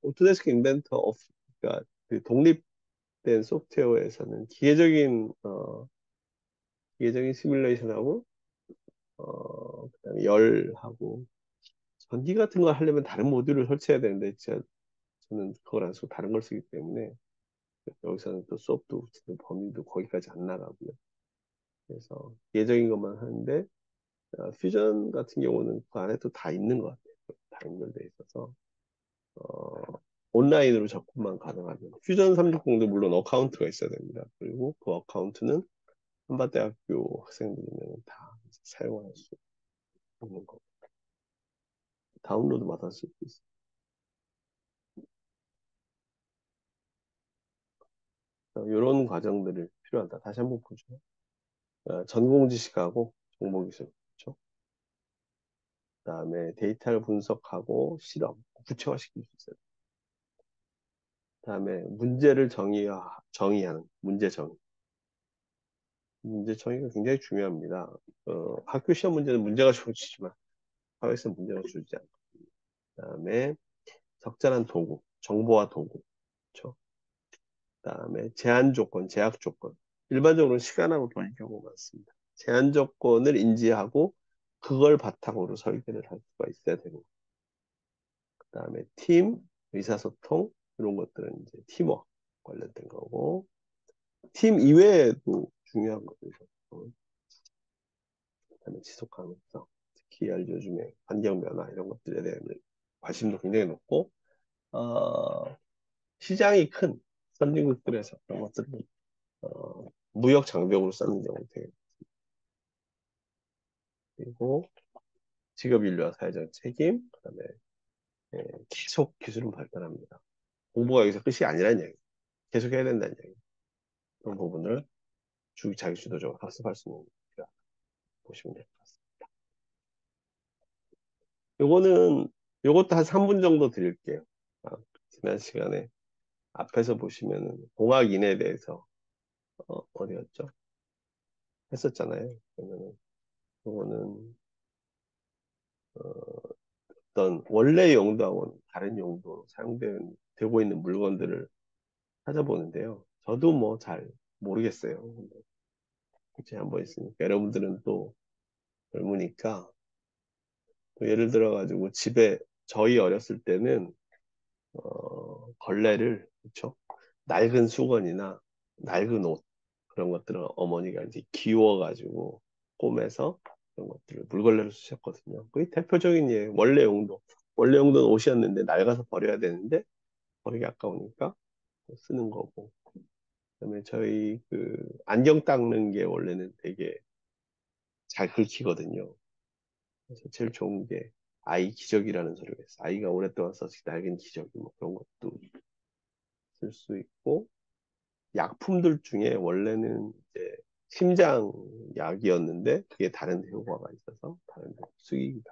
오토데스크 인벤터 그러니까 그 독립된 소프트웨어에서는 기계적인 시뮬레이션하고 그다음에 열하고 전기 같은 걸 하려면 다른 모듈을 설치해야 되는데 저는 그걸 안 쓰고 다른 걸 쓰기 때문에 여기서는 또 수업도 붙이는 범위도 거기까지 안 나가고요. 그래서 기계적인 것만 하는데 퓨전 같은 경우는 그 안에 또 다 있는 것 같아요. 다 연결돼 있어서 어, 온라인으로 접근만 가능하면 퓨전 360도 물론 어카운트가 있어야 됩니다. 그리고 그 어카운트는 한밭대학교 학생들이면 다 사용할 수 있는 거. 다운로드 받을 수도 있어요. 이런 과정들을 필요하다. 다시 한번 보죠. 전공 지식하고 정보 기술. 그렇죠? 그다음에 데이터를 분석하고 실험, 구체화시킬 수 있어요. 그다음에 문제를 정의하는 문제 정의. 문제 정의가 굉장히 중요합니다. 학교 시험 문제는 문제가 주어지지만 사회에서 문제가 주어지지 않고. 그다음에 적절한 도구, 정보와 도구. 그렇죠? 그다음에 제한 조건, 제약 조건. 일반적으로 시간하고 돈이 경우가 많습니다. 제한 조건을 인지하고 그걸 바탕으로 설계를 할 수가 있어야 되고, 그다음에 팀, 의사소통 이런 것들은 이제 팀워크 관련된 거고, 팀 이외에도 중요한 것들이 있고, 그다음에 지속 가능성, 특히 요즘에 환경 변화 이런 것들에 대한 관심도 굉장히 높고, 시장이 큰 선진국들에서 그런 것들을 무역 장벽으로 쌓는 경우 되게 그리고 직업 인류와 사회적 책임, 그다음에 계속 기술은 발전합니다. 공부가 여기서 끝이 아니라는 얘기. 계속 해야 된다는 얘기. 그런 부분을 자기 주도적으로 학습할 수 있는 거라 보시면 될 것 같습니다. 요거는 요것도 한 3분 정도 드릴게요. 지난 시간에 앞에서 보시면은 공학인에 대해서 어디였죠? 했었잖아요. 그러면은 요거는 어떤 원래 용도하고는 다른 용도로 사용되고 있는 물건들을 찾아보는데요. 저도 뭐 잘 모르겠어요. 혹시 한번 있으니까 여러분들은 또 젊으니까 또 예를 들어 가지고 집에 저희 어렸을 때는 걸레를 그렇죠? 낡은 수건이나 낡은 옷 그런 것들을 어머니가 이제 기워 가지고 꼬매서 그런 것들을 물걸레로 쓰셨거든요. 그게 대표적인 예 원래 용도. 원래 용도는 옷이었는데 낡아서 버려야 되는데 버리기 아까우니까 쓰는 거고. 그다음에 저희 그 안경 닦는 게 원래는 되게 잘 긁히거든요. 그래서 제일 좋은 게 아이 기저귀라는 소리가 있어요. 아이가 오랫동안 써서 낡은 기저귀 뭐 그런 것도 쓸 수 있고 약품들 중에 원래는 이제 심장 약이었는데 그게 다른 효과가 있어서 다른 데 쓰기가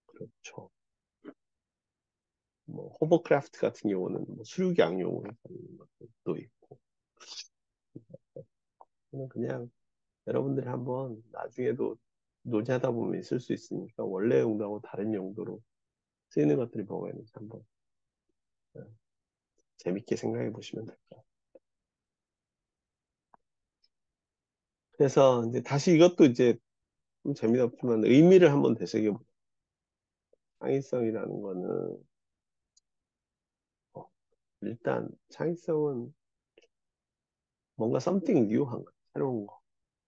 그렇죠. 뭐 호버크라프트 같은 경우는 뭐 수륙양용으로 하는 것도 있고 그냥 여러분들이 한번 나중에도 논의하다 보면 있을 수 있으니까 원래 용도하고 다른 용도로 쓰이는 것들이 뭐가 있는지 한번 어, 재밌게 생각해 보시면 될 것 같아요. 그래서 이제 다시 이것도 이제 좀 재미없지만 의미를 한번 되새겨보자. 창의성이라는 거는 어, 일단 창의성은 뭔가 something new한 거, 새로운 거,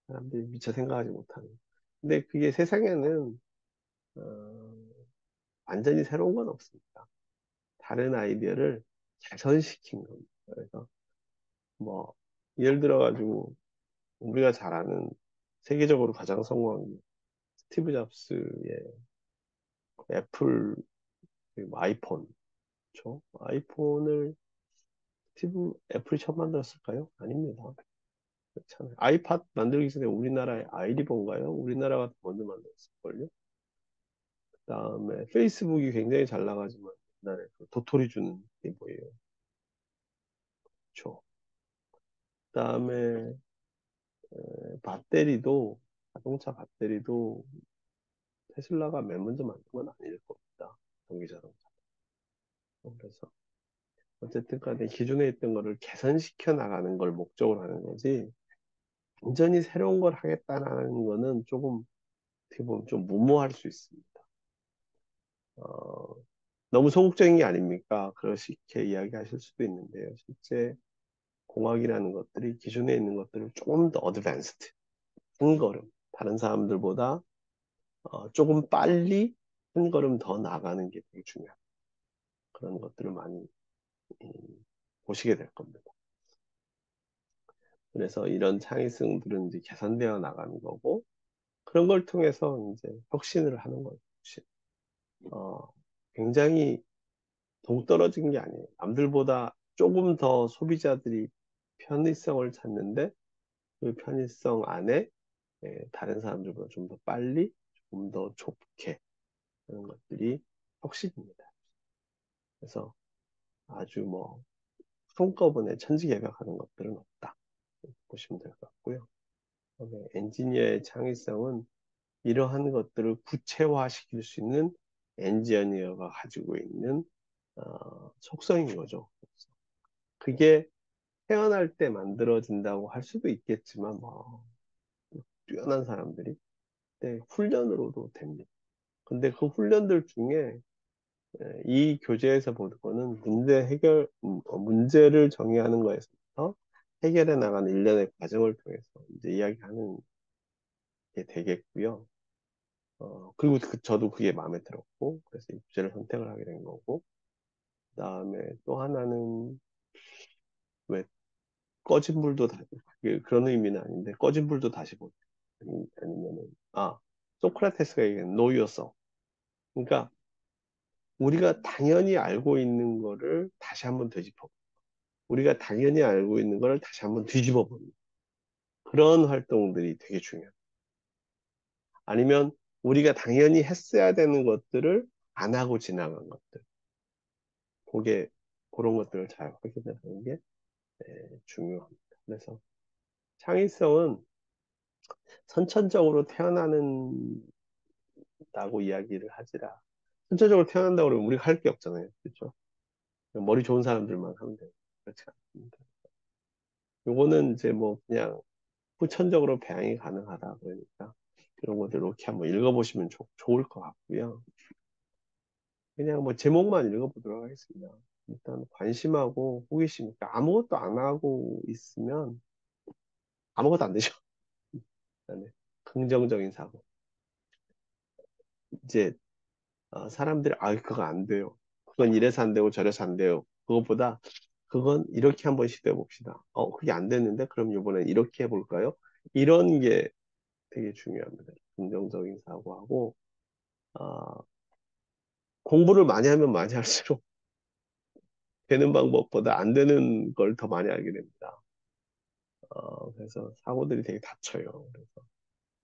사람들이 미처 생각하지 못하는. 거. 근데 그게 세상에는 어, 완전히 새로운 건 없습니다. 다른 아이디어를 개선시킨 겁니다. 그래서 뭐 예를 들어가지고 우리가 잘 아는 세계적으로 가장 성공한 게 스티브 잡스의 애플 그 아이폰, 그렇죠? 아이폰을 애플이 처음 만들었을까요? 아닙니다. 그렇잖아요. 아이팟 만들기 전에 우리나라의 아이리본가요? 우리나라가 먼저 만들었을걸요? 그다음에 페이스북이 굉장히 잘 나가지만 옛날에 그 도토리 주는 게 뭐예요? 그렇죠. 그다음에 배터리도 자동차 배터리도 테슬라가 맨 먼저 만든 건 아닐 겁니다. 전기자동차. 그래서 어쨌든 간에 기존에 있던 거를 개선시켜 나가는 걸 목적으로 하는 거지 완전히 새로운 걸 하겠다는 거는 조금 어떻게 보면 좀 무모할 수 있습니다. 어, 너무 소극적인 게 아닙니까? 그렇게 이야기하실 수도 있는데요. 실제 공학이라는 것들이 기존에 있는 것들을 조금 더 어드밴스드, 한 걸음, 다른 사람들보다 조금 빨리 한 걸음 더 나가는 게 되게 중요한 그런 것들을 많이 음, 보시게 될 겁니다. 그래서 이런 창의성들은 이제 개선되어 나가는 거고 그런 걸 통해서 이제 혁신을 하는 거예요. 혁신. 어, 굉장히 동떨어진 게 아니에요. 남들보다 조금 더 소비자들이 편의성을 찾는데 그 편의성 안에 다른 사람들보다 좀 더 빨리, 조금 더 좁게 하는 것들이 혁신입니다. 그래서 아주 뭐 한꺼번에 천지개벽하는 것들은 없다. 보시면 될 것 같고요. 그다음에 엔지니어의 창의성은 이러한 것들을 구체화시킬 수 있는 엔지니어가 가지고 있는 속성인 거죠. 그게 태어날 때 만들어진다고 할 수도 있겠지만, 뭐, 뛰어난 사람들이, 네, 훈련으로도 됩니다. 근데 그 훈련들 중에 이 교재에서 보는 문제를 정의하는 거에서부터 해결해 나가는 일련의 과정을 통해서 이제 이야기하는 게 되겠고요. 그리고 저도 그게 마음에 들었고, 그래서 이 주제를 선택을 하게 된 거고, 그다음에 또 하나는 왜 꺼진 불도 그런 의미는 아닌데, 꺼진 불도 다시 보자. 아니면은, 소크라테스가 얘기한 know yourself. 그러니까 우리가 당연히 알고 있는 거를 다시 한번 되짚어. 우리가 당연히 알고 있는 거를 다시 한번 뒤집어 보는 그런 활동들이 되게 중요해요. 아니면 우리가 당연히 했어야 되는 것들을 안 하고 지나간 것들. 그게 그런 것들을 잘 확인하는 게 중요합니다. 그래서 창의성은 선천적으로 태어나는다고 이야기를 하지라. 선천적으로 태어난다고 그러면 우리가 할 게 없잖아요. 그렇죠? 머리 좋은 사람들만 하면 돼요. 그렇지 않습니다. 요거는 이제 뭐 그냥 후천적으로 배양이 가능하다 그러니까 이런 것들 이렇게 한번 읽어보시면 좋을 것 같고요. 그냥 뭐 제목만 읽어보도록 하겠습니다. 일단 관심하고 호기심, 그러니까 아무것도 안 하고 있으면 아무것도 안 되죠. 그다음에 긍정적인 사고. 이제 사람들이 그거 안 돼요. 그건 이래서 안 되고 저래서 안 돼요. 그것보다 그건 이렇게 한번 시도해 봅시다. 그게 안 됐는데 그럼 이번엔 이렇게 해볼까요? 이런 게 되게 중요합니다. 긍정적인 사고하고 아, 공부를 많이 하면 많이 할수록 되는 방법보다 안 되는 걸 더 많이 알게 됩니다. 그래서 사고들이 되게 닥쳐요. 그래서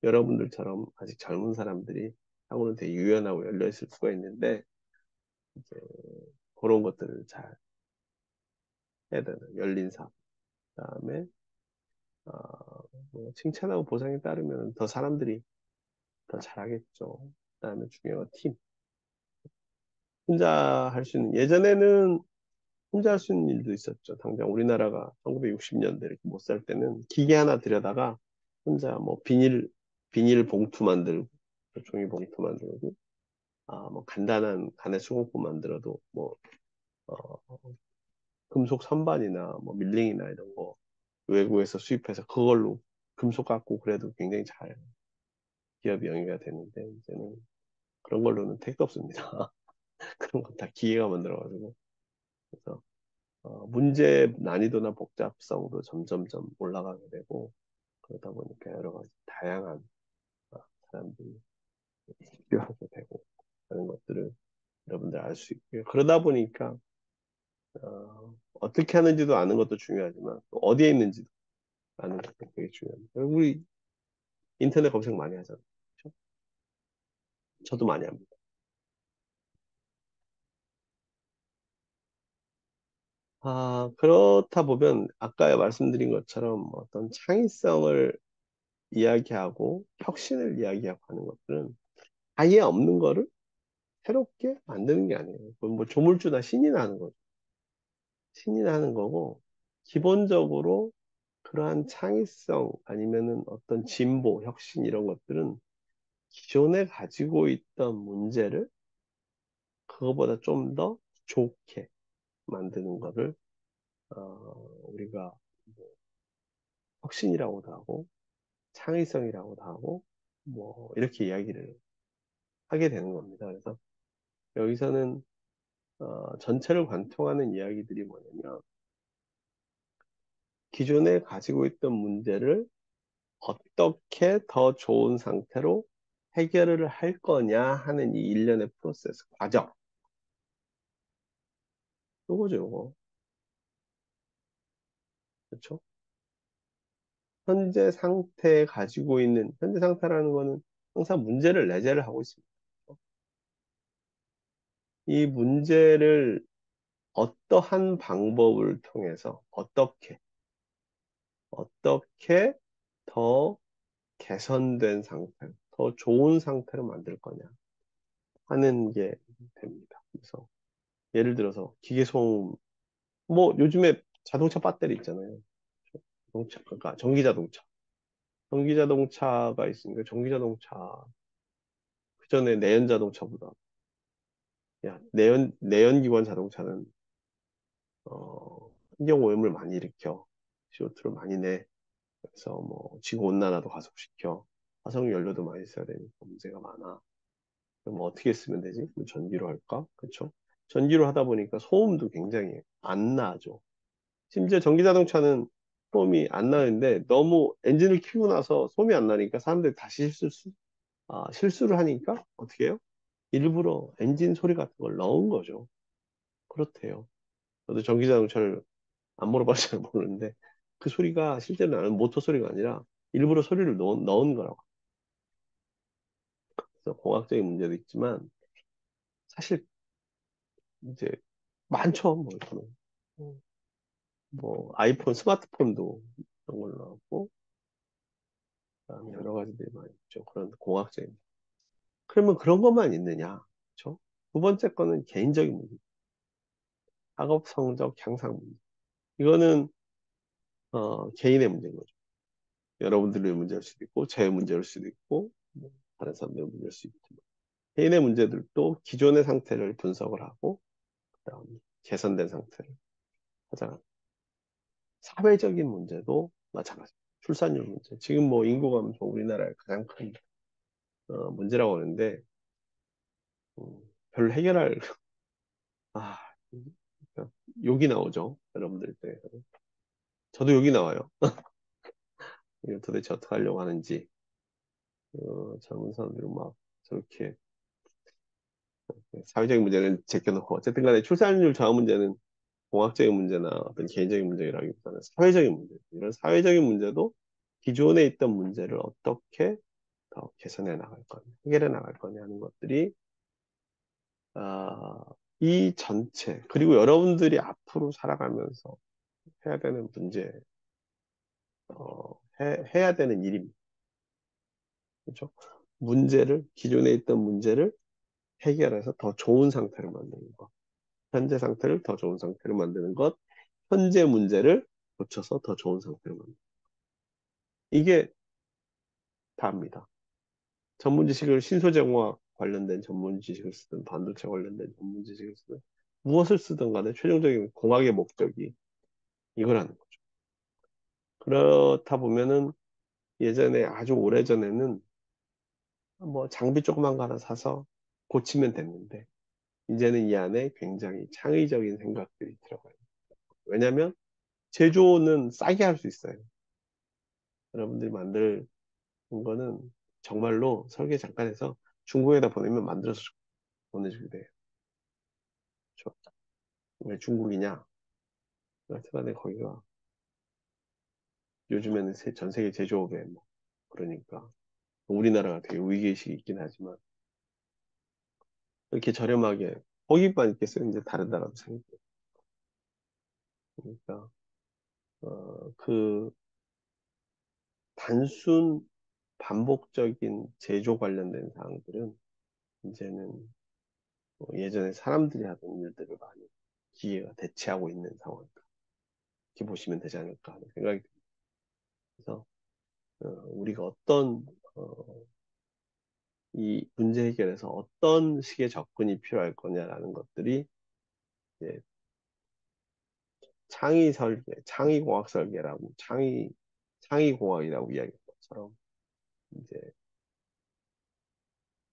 여러분들처럼 아직 젊은 사람들이 사고는 되게 유연하고 열려 있을 수가 있는데 이제 그런 것들을 잘 해야 되는 열린 사고. 그다음에 어, 뭐 칭찬하고 보상에 따르면 더 사람들이 더 잘하겠죠. 그다음에 중요한 건 팀. 혼자 할 수 있는 예전에는 혼자 할 수 있는 일도 있었죠. 당장 우리나라가 1960년대 이렇게 못 살 때는 기계 하나 들여다가 혼자 뭐 비닐 봉투 만들고, 종이 봉투 만들고, 뭐 간단한 간의 수공법 만들어도 뭐, 어, 금속 선반이나 뭐 밀링이나 이런 거 외국에서 수입해서 그걸로 금속 갖고 그래도 굉장히 잘 기업이 영위가 되는데 이제는 그런 걸로는 택도 없습니다. 그런 건 다 기계가 만들어가지고. 그래서 문제 난이도나 복잡성도 점점점 올라가게 되고 그러다 보니까 여러 가지 다양한 어, 사람들이 필요하게 되고 하는 것들을 여러분들 알 수 있고요. 그러다 보니까 떻게 하는지도 아는 것도 중요하지만 또 어디에 있는지도 아는 것도 되게 중요합니다. 우리 인터넷 검색 많이 하잖아요. 그렇죠? 저도 많이 합니다. 그렇다 보면 아까 말씀드린 것처럼 어떤 창의성을 이야기하고 혁신을 이야기하고 하는 것들은 아예 없는 거를 새롭게 만드는 게 아니에요. 그건 뭐 조물주나 신이나 하는 거죠. 신이나 하는 거고, 기본적으로 그러한 창의성 아니면은 어떤 진보, 혁신 이런 것들은 기존에 가지고 있던 문제를 그거보다 좀 더 좋게 만드는 거를 우리가 뭐 혁신이라고도 하고 창의성이라고도 하고 뭐 이렇게 이야기를 하게 되는 겁니다. 그래서 여기서는 전체를 관통하는 이야기들이 뭐냐면 기존에 가지고 있던 문제를 어떻게 더 좋은 상태로 해결을 할 거냐 하는 이 일련의 프로세스, 과정. 요거죠, 요거. 그렇죠? 현재 상태에 가지고 있는, 현재 상태라는 거는 항상 문제를 내재를 하고 있습니다. 이 문제를 어떠한 방법을 통해서 어떻게 더 개선된 상태, 더 좋은 상태로 만들 거냐 하는 게 됩니다. 그래서 예를 들어서 기계소음, 뭐 요즘에 자동차 배터리 있잖아요. 자동차, 그러니까 전기 자동차. 전기 자동차가 있으니까 전기 자동차 그 전에 내연 자동차보다 야 내연기관 자동차는 환경 오염을 많이 일으켜 CO2를 많이 내. 그래서 뭐 지구 온난화도 가속시켜. 화석 연료도 많이 써야 되니까 문제가 많아. 그럼 어떻게 쓰면 되지? 그럼 전기로 할까? 그렇죠? 전기로 하다 보니까 소음도 굉장히 안 나죠. 심지어 전기 자동차는 소음이 안 나는데 너무 엔진을 켜고 나서 소음이 안 나니까 사람들이 다시 실수를 하니까 어떻게 해요? 일부러 엔진 소리 같은 걸 넣은 거죠. 그렇대요. 저도 전기 자동차를 안 몰아봐서 잘 모르는데 그 소리가 실제로 나는 모터 소리가 아니라 일부러 소리를 넣은 거라고. 그래서 공학적인 문제도 있지만 사실 이제 많죠. 뭐, 뭐 아이폰, 스마트폰도 그런 걸로 나왔고 그다음에 여러 가지들이 많이 있죠. 그런 공학적인. 그러면 그런 것만 있느냐? 그렇죠? 두 번째 거는 개인적인 문제, 학업 성적 향상 문제. 이거는 개인의 문제인 거죠. 여러분들의 문제일 수도 있고, 제 문제일 수도 있고, 뭐 다른 사람들의 문제일 수도 있지만, 개인의 문제들도 기존의 상태를 분석을 하고, 그다음 개선된 상태를 하자. 사회적인 문제도 마찬가지. 출산율 문제. 지금 뭐 인구 감소 우리나라의 가장 큰 문제라고 하는데, 별로 해결할, 아, 욕이 나오죠. 여러분들 때. 저도 욕이 나와요. 이거 도대체 어떻게 하려고 하는지. 젊은 사람들이 막 저렇게 사회적인 문제는 제껴놓고 어쨌든 간에 출산율 저하 문제는 공학적인 문제나 어떤 개인적인 문제라기보다는 사회적인 문제. 이런 사회적인 문제도 기존에 있던 문제를 어떻게 더 개선해 나갈 거냐, 해결해 나갈 거냐 하는 것들이 아, 이 전체 그리고 여러분들이 앞으로 살아가면서 해야 되는 문제, 해야 되는 일입니다. 그렇죠? 기존에 있던 문제를 해결해서 더 좋은 상태를 만드는 것. 현재 상태를 더 좋은 상태로 만드는 것. 현재 문제를 고쳐서 더 좋은 상태로 만드는 것. 이게 다입니다. 전문 지식을 신소재공학 관련된 전문 지식을 쓰든 반도체 관련된 전문 지식을 쓰든 무엇을 쓰든 간에 최종적인 공학의 목적이 이거라는 거죠. 그렇다 보면은 예전에 아주 오래전에는 뭐 장비 조그만 거 하나 사서 고치면 됐는데 이제는 이 안에 굉장히 창의적인 생각들이 들어가요. 왜냐하면 제조는 싸게 할 수 있어요. 여러분들이 만들 거는 정말로 설계 잠깐 해서 중국에다 보내면 만들어서 보내주게 돼요. 그렇죠? 왜 중국이냐? 하여튼간에 거기가 요즘에는 전 세계 제조업에 뭐 그러니까 우리나라가 되게 위기의식이 있긴 하지만 이렇게 저렴하게 거기만 있겠어요. 이제 다른 나라도 생기고 그러니까 그 단순 반복적인 제조 관련된 사항들은 이제는 예전에 사람들이 하던 일들을 많이 기계가 대체하고 있는 상황이다. 이렇게 보시면 되지 않을까 하는 생각이 듭니다. 그래서 우리가 이 문제 해결에서 어떤 식의 접근이 필요할 거냐라는 것들이 이제 창의 설계, 창의 공학 설계라고 창의 공학이라고 이야기한 것처럼 이제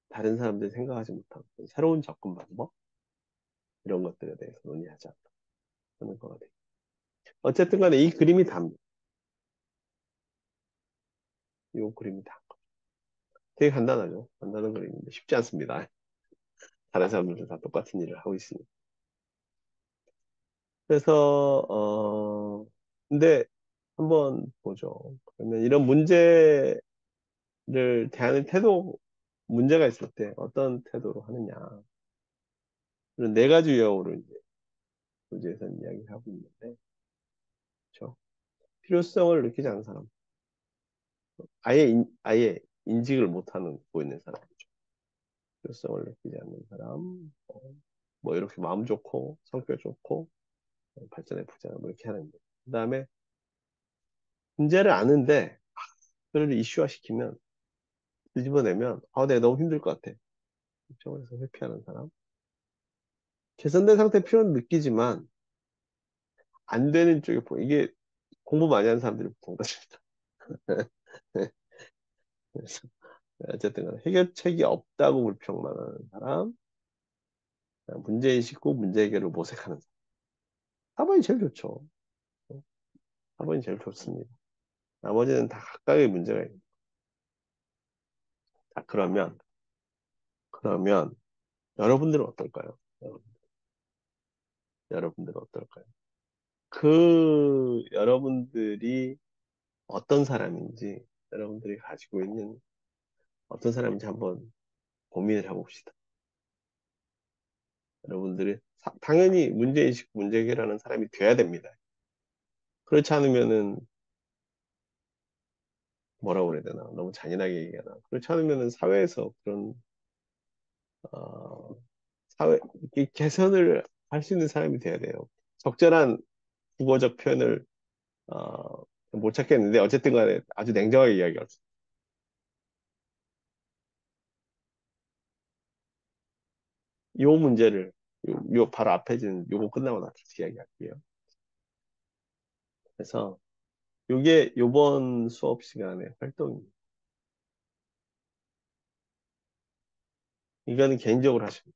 다른 사람들이 생각하지 못한 새로운 접근 방법 이런 것들에 대해서 논의하자 하는 것 같아요. 어쨌든 간에 이 그림이 답니다. 이 그림이 답. 되게 간단하죠. 간단한 그림인데 쉽지 않습니다. 다른 사람들도 다 똑같은 일을 하고 있으니. 그래서 근데 한번 보죠. 그러면 이런 문제를 대하는 태도 문제가 있을 때 어떤 태도로 하느냐. 이런 네 가지 유형으로 이제 교재에서는 이야기를 하고 있는데, 그렇죠? 필요성을 느끼지 않는 사람, 아예 인식을 못하는 보이는 사람이죠. 필요성을 느끼지 않는 사람, 뭐 이렇게 마음 좋고 성격 좋고 발전해 보자. 뭐 이렇게 하는 거예요. 그다음에 문제를 아는데 그걸 이슈화 시키면 뒤집어내면 내가 너무 힘들 것 같아. 그래서 회피하는 사람. 개선된 상태 필요는 느끼지만 안 되는 쪽에 이게 공부 많이 하는 사람들이 보통 그렇습니다. 그래서 어쨌든 간에 해결책이 없다고 불평만 하는 사람, 문제인식 후 문제 해결을 모색하는 사람. 4번이 제일 좋죠. 4번이 제일 좋습니다. 나머지는 다 각각의 문제가 있는. 자, 그러면 여러분들은 어떨까요? 여러분들은 어떨까요? 여러분들이 어떤 사람인지, 여러분들이 가지고 있는 어떤 사람인지 한번 고민을 해봅시다. 여러분들이 당연히 문제인식, 문제 해결하는 사람이 돼야 됩니다. 그렇지 않으면은 뭐라고 그래야 되나? 너무 잔인하게 얘기하나? 그렇지 않으면은 사회에서 그런 어, 이렇게 개선을 할 수 있는 사람이 돼야 돼요. 적절한 국어적 표현을 못 찾겠는데 어쨌든 간에 아주 냉정하게 이야기합시다. 요 문제를 바로 앞에 있는 요거 끝나고 나서 다시 이야기할게요. 그래서 요게 요번 수업 시간의 활동입니다. 이거는 개인적으로 하시면 돼요.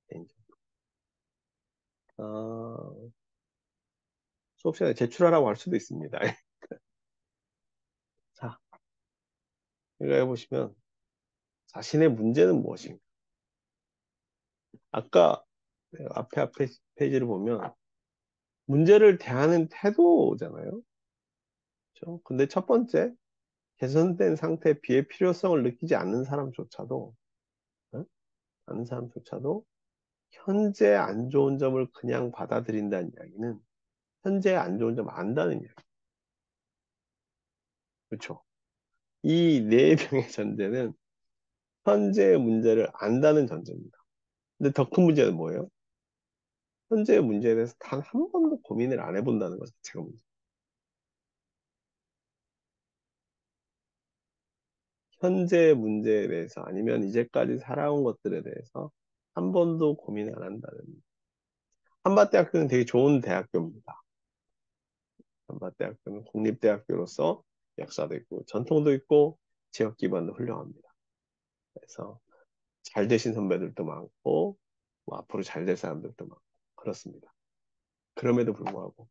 개인적으로. 어, 수업 시간에 제출하라고 할 수도 있습니다. 자, 이거 해보시면 자신의 문제는 무엇인가? 아까 내가 앞에 페이지를 보면 문제를 대하는 태도잖아요. 그렇죠? 근데 첫 번째, 개선된 상태에 비해 필요성을 느끼지 않는 사람조차도, 어? 않는 사람조차도 현재 안 좋은 점을 그냥 받아들인다는 이야기는 현재 안 좋은 점 안다는 이야기. 그렇죠? 이 네 명의 전제는 현재의 문제를 안다는 전제입니다. 근데 더 큰 문제는 뭐예요? 현재의 문제에 대해서 단 한 번도 고민을 안 해본다는 것 자체가 문제. 현재의 문제에 대해서 아니면 이제까지 살아온 것들에 대해서 한 번도 고민 안 한다는. 한밭대학교는 되게 좋은 대학교입니다. 한밭대학교는 국립대학교로서 역사도 있고 전통도 있고 지역 기반도 훌륭합니다. 그래서 잘 되신 선배들도 많고 뭐 앞으로 잘 될 사람들도 많고 그렇습니다. 그럼에도 불구하고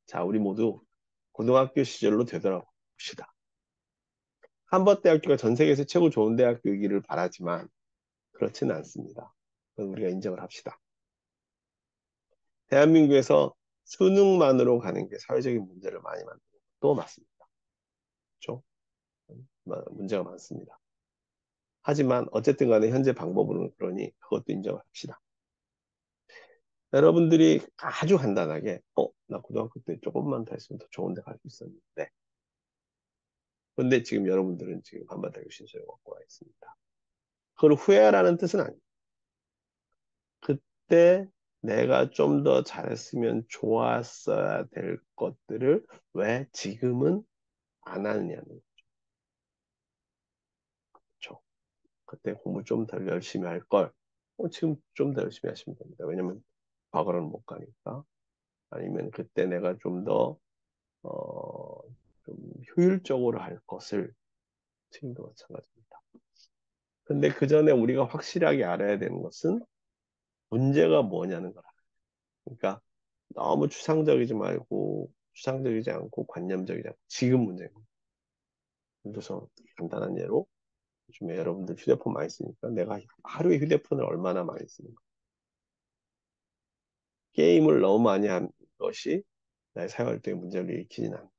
자 우리 모두 고등학교 시절로 되돌아봅시다. 한밭대학교가 전 세계에서 최고 좋은 대학교이기를 바라지만 그렇지는 않습니다. 그건 우리가 인정을 합시다. 대한민국에서 수능만으로 가는 게 사회적인 문제를 많이 만드는 것도 맞습니다. 그렇죠? 문제가 많습니다. 하지만 어쨌든 간에 현재 방법으로는 그러니 그것도 인정을 합시다. 여러분들이 아주 간단하게 나 고등학교 때 조금만 더 했으면 더 좋은 데 갈 수 있었는데 근데 지금 여러분들은 지금 한반도교 신소에 먹고 와 있습니다. 그걸 후회하라는 뜻은 아니에요. 그때 내가 좀 더 잘했으면 좋았어야 될 것들을 왜 지금은 안 하느냐는 거죠. 그때 공부 좀 더 열심히 할 걸. 지금 좀 더 열심히 하시면 됩니다. 왜냐면 과거로는 못 가니까. 아니면 그때 내가 어, 좀 효율적으로 할 것을 지금도 마찬가지입니다. 근데 그 전에 우리가 확실하게 알아야 되는 것은 문제가 뭐냐는 거라. 그러니까 너무 추상적이지 않고 관념적이지 않고 지금 문제입니다. 그래서 간단한 예로 요즘에 여러분들 휴대폰 많이 쓰니까 내가 하루에 휴대폰을 얼마나 많이 쓰는가. 게임을 너무 많이 한 것이 나의 사용활동에 문제를 일으키진 않나.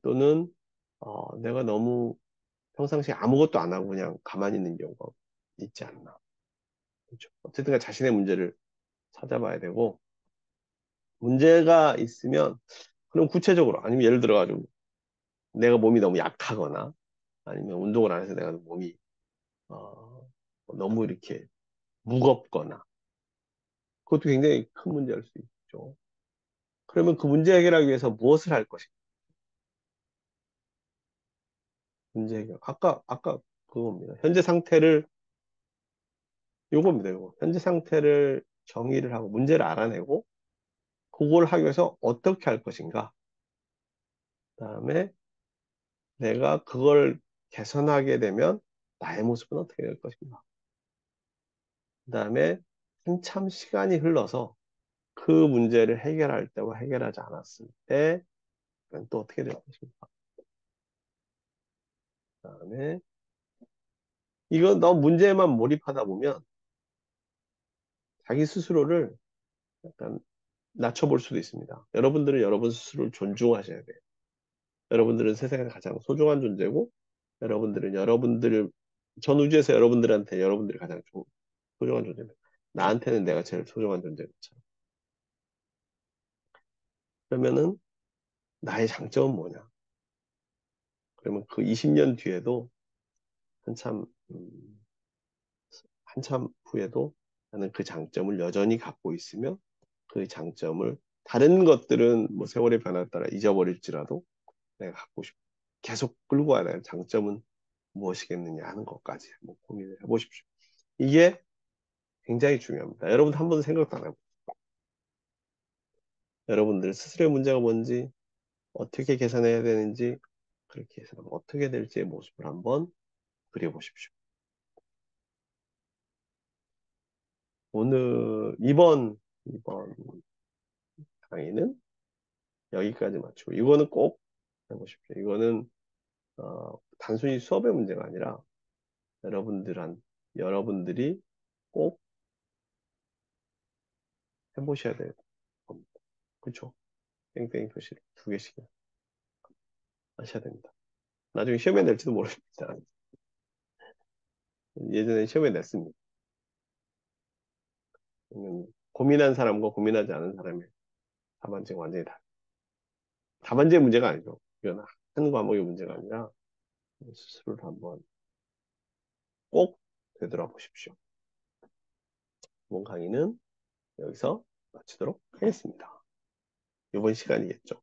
또는 내가 너무 평상시에 아무것도 안 하고 그냥 가만히 있는 경우가 있지 않나. 그렇죠. 어쨌든 자신의 문제를 찾아봐야 되고 문제가 있으면 그럼 구체적으로 아니면 예를 들어가지고 내가 몸이 너무 약하거나 아니면 운동을 안 해서 내가 몸이 어, 너무 이렇게 무겁거나 그것도 굉장히 큰 문제일 수 있죠. 그러면 그 문제 해결하기 위해서 무엇을 할 것인가? 문제 해결. 아까 그겁니다. 현재 상태를, 요겁니다, 요거. 현재 상태를 정의를 하고 문제를 알아내고, 그걸 하기 위해서 어떻게 할 것인가? 그다음에 내가 그걸 개선하게 되면 나의 모습은 어떻게 될 것인가? 그다음에 한참 시간이 흘러서 그 문제를 해결할 때와 해결하지 않았을 때, 또 어떻게 될 것인가? 그다음에 이거 너무 문제에만 몰입하다 보면 자기 스스로를 약간 낮춰볼 수도 있습니다. 여러분들은 여러분 스스로를 존중하셔야 돼요. 여러분들은 세상에서 가장 소중한 존재고, 여러분들은 전 우주에서 여러분들한테 여러분들이 가장 소중한 존재입니다. 나한테는 내가 제일 소중한 존재인 것처럼. 그러면은 나의 장점은 뭐냐? 그러면 그 20년 뒤에도 한참, 한참 후에도 나는 그 장점을 여전히 갖고 있으며 그 장점을 다른 것들은 뭐 세월의 변화에 따라 잊어버릴지라도 내가 갖고 싶어. 계속 끌고 와야 될 장점은 무엇이겠느냐 하는 것까지 한번 고민을 해보십시오. 이게 굉장히 중요합니다. 여러분 한 번도 생각도 안 해보고 여러분들 스스로의 문제가 뭔지 어떻게 개선해야 되는지 그렇게 해서 어떻게 될지의 모습을 한번 그려보십시오. 오늘 이번 강의는 여기까지 마치고 이거는 꼭 해보십시오. 이거는 단순히 수업의 문제가 아니라 여러분들이 꼭 해보셔야 될 겁니다. 그렇죠? 땡땡이 표시를 두 개씩 하셔야 됩니다. 나중에 시험에 낼지도 모릅니다. 예전에 시험에 냈습니다. 고민한 사람과 고민하지 않은 사람의 답안지가 완전히 다릅니다. 답안지의 문제가 아니죠. 이건 한 과목의 문제가 아니라 스스로를 한번 꼭 되돌아보십시오. 이번 강의는 여기서 마치도록 하겠습니다. 이번 시간이겠죠.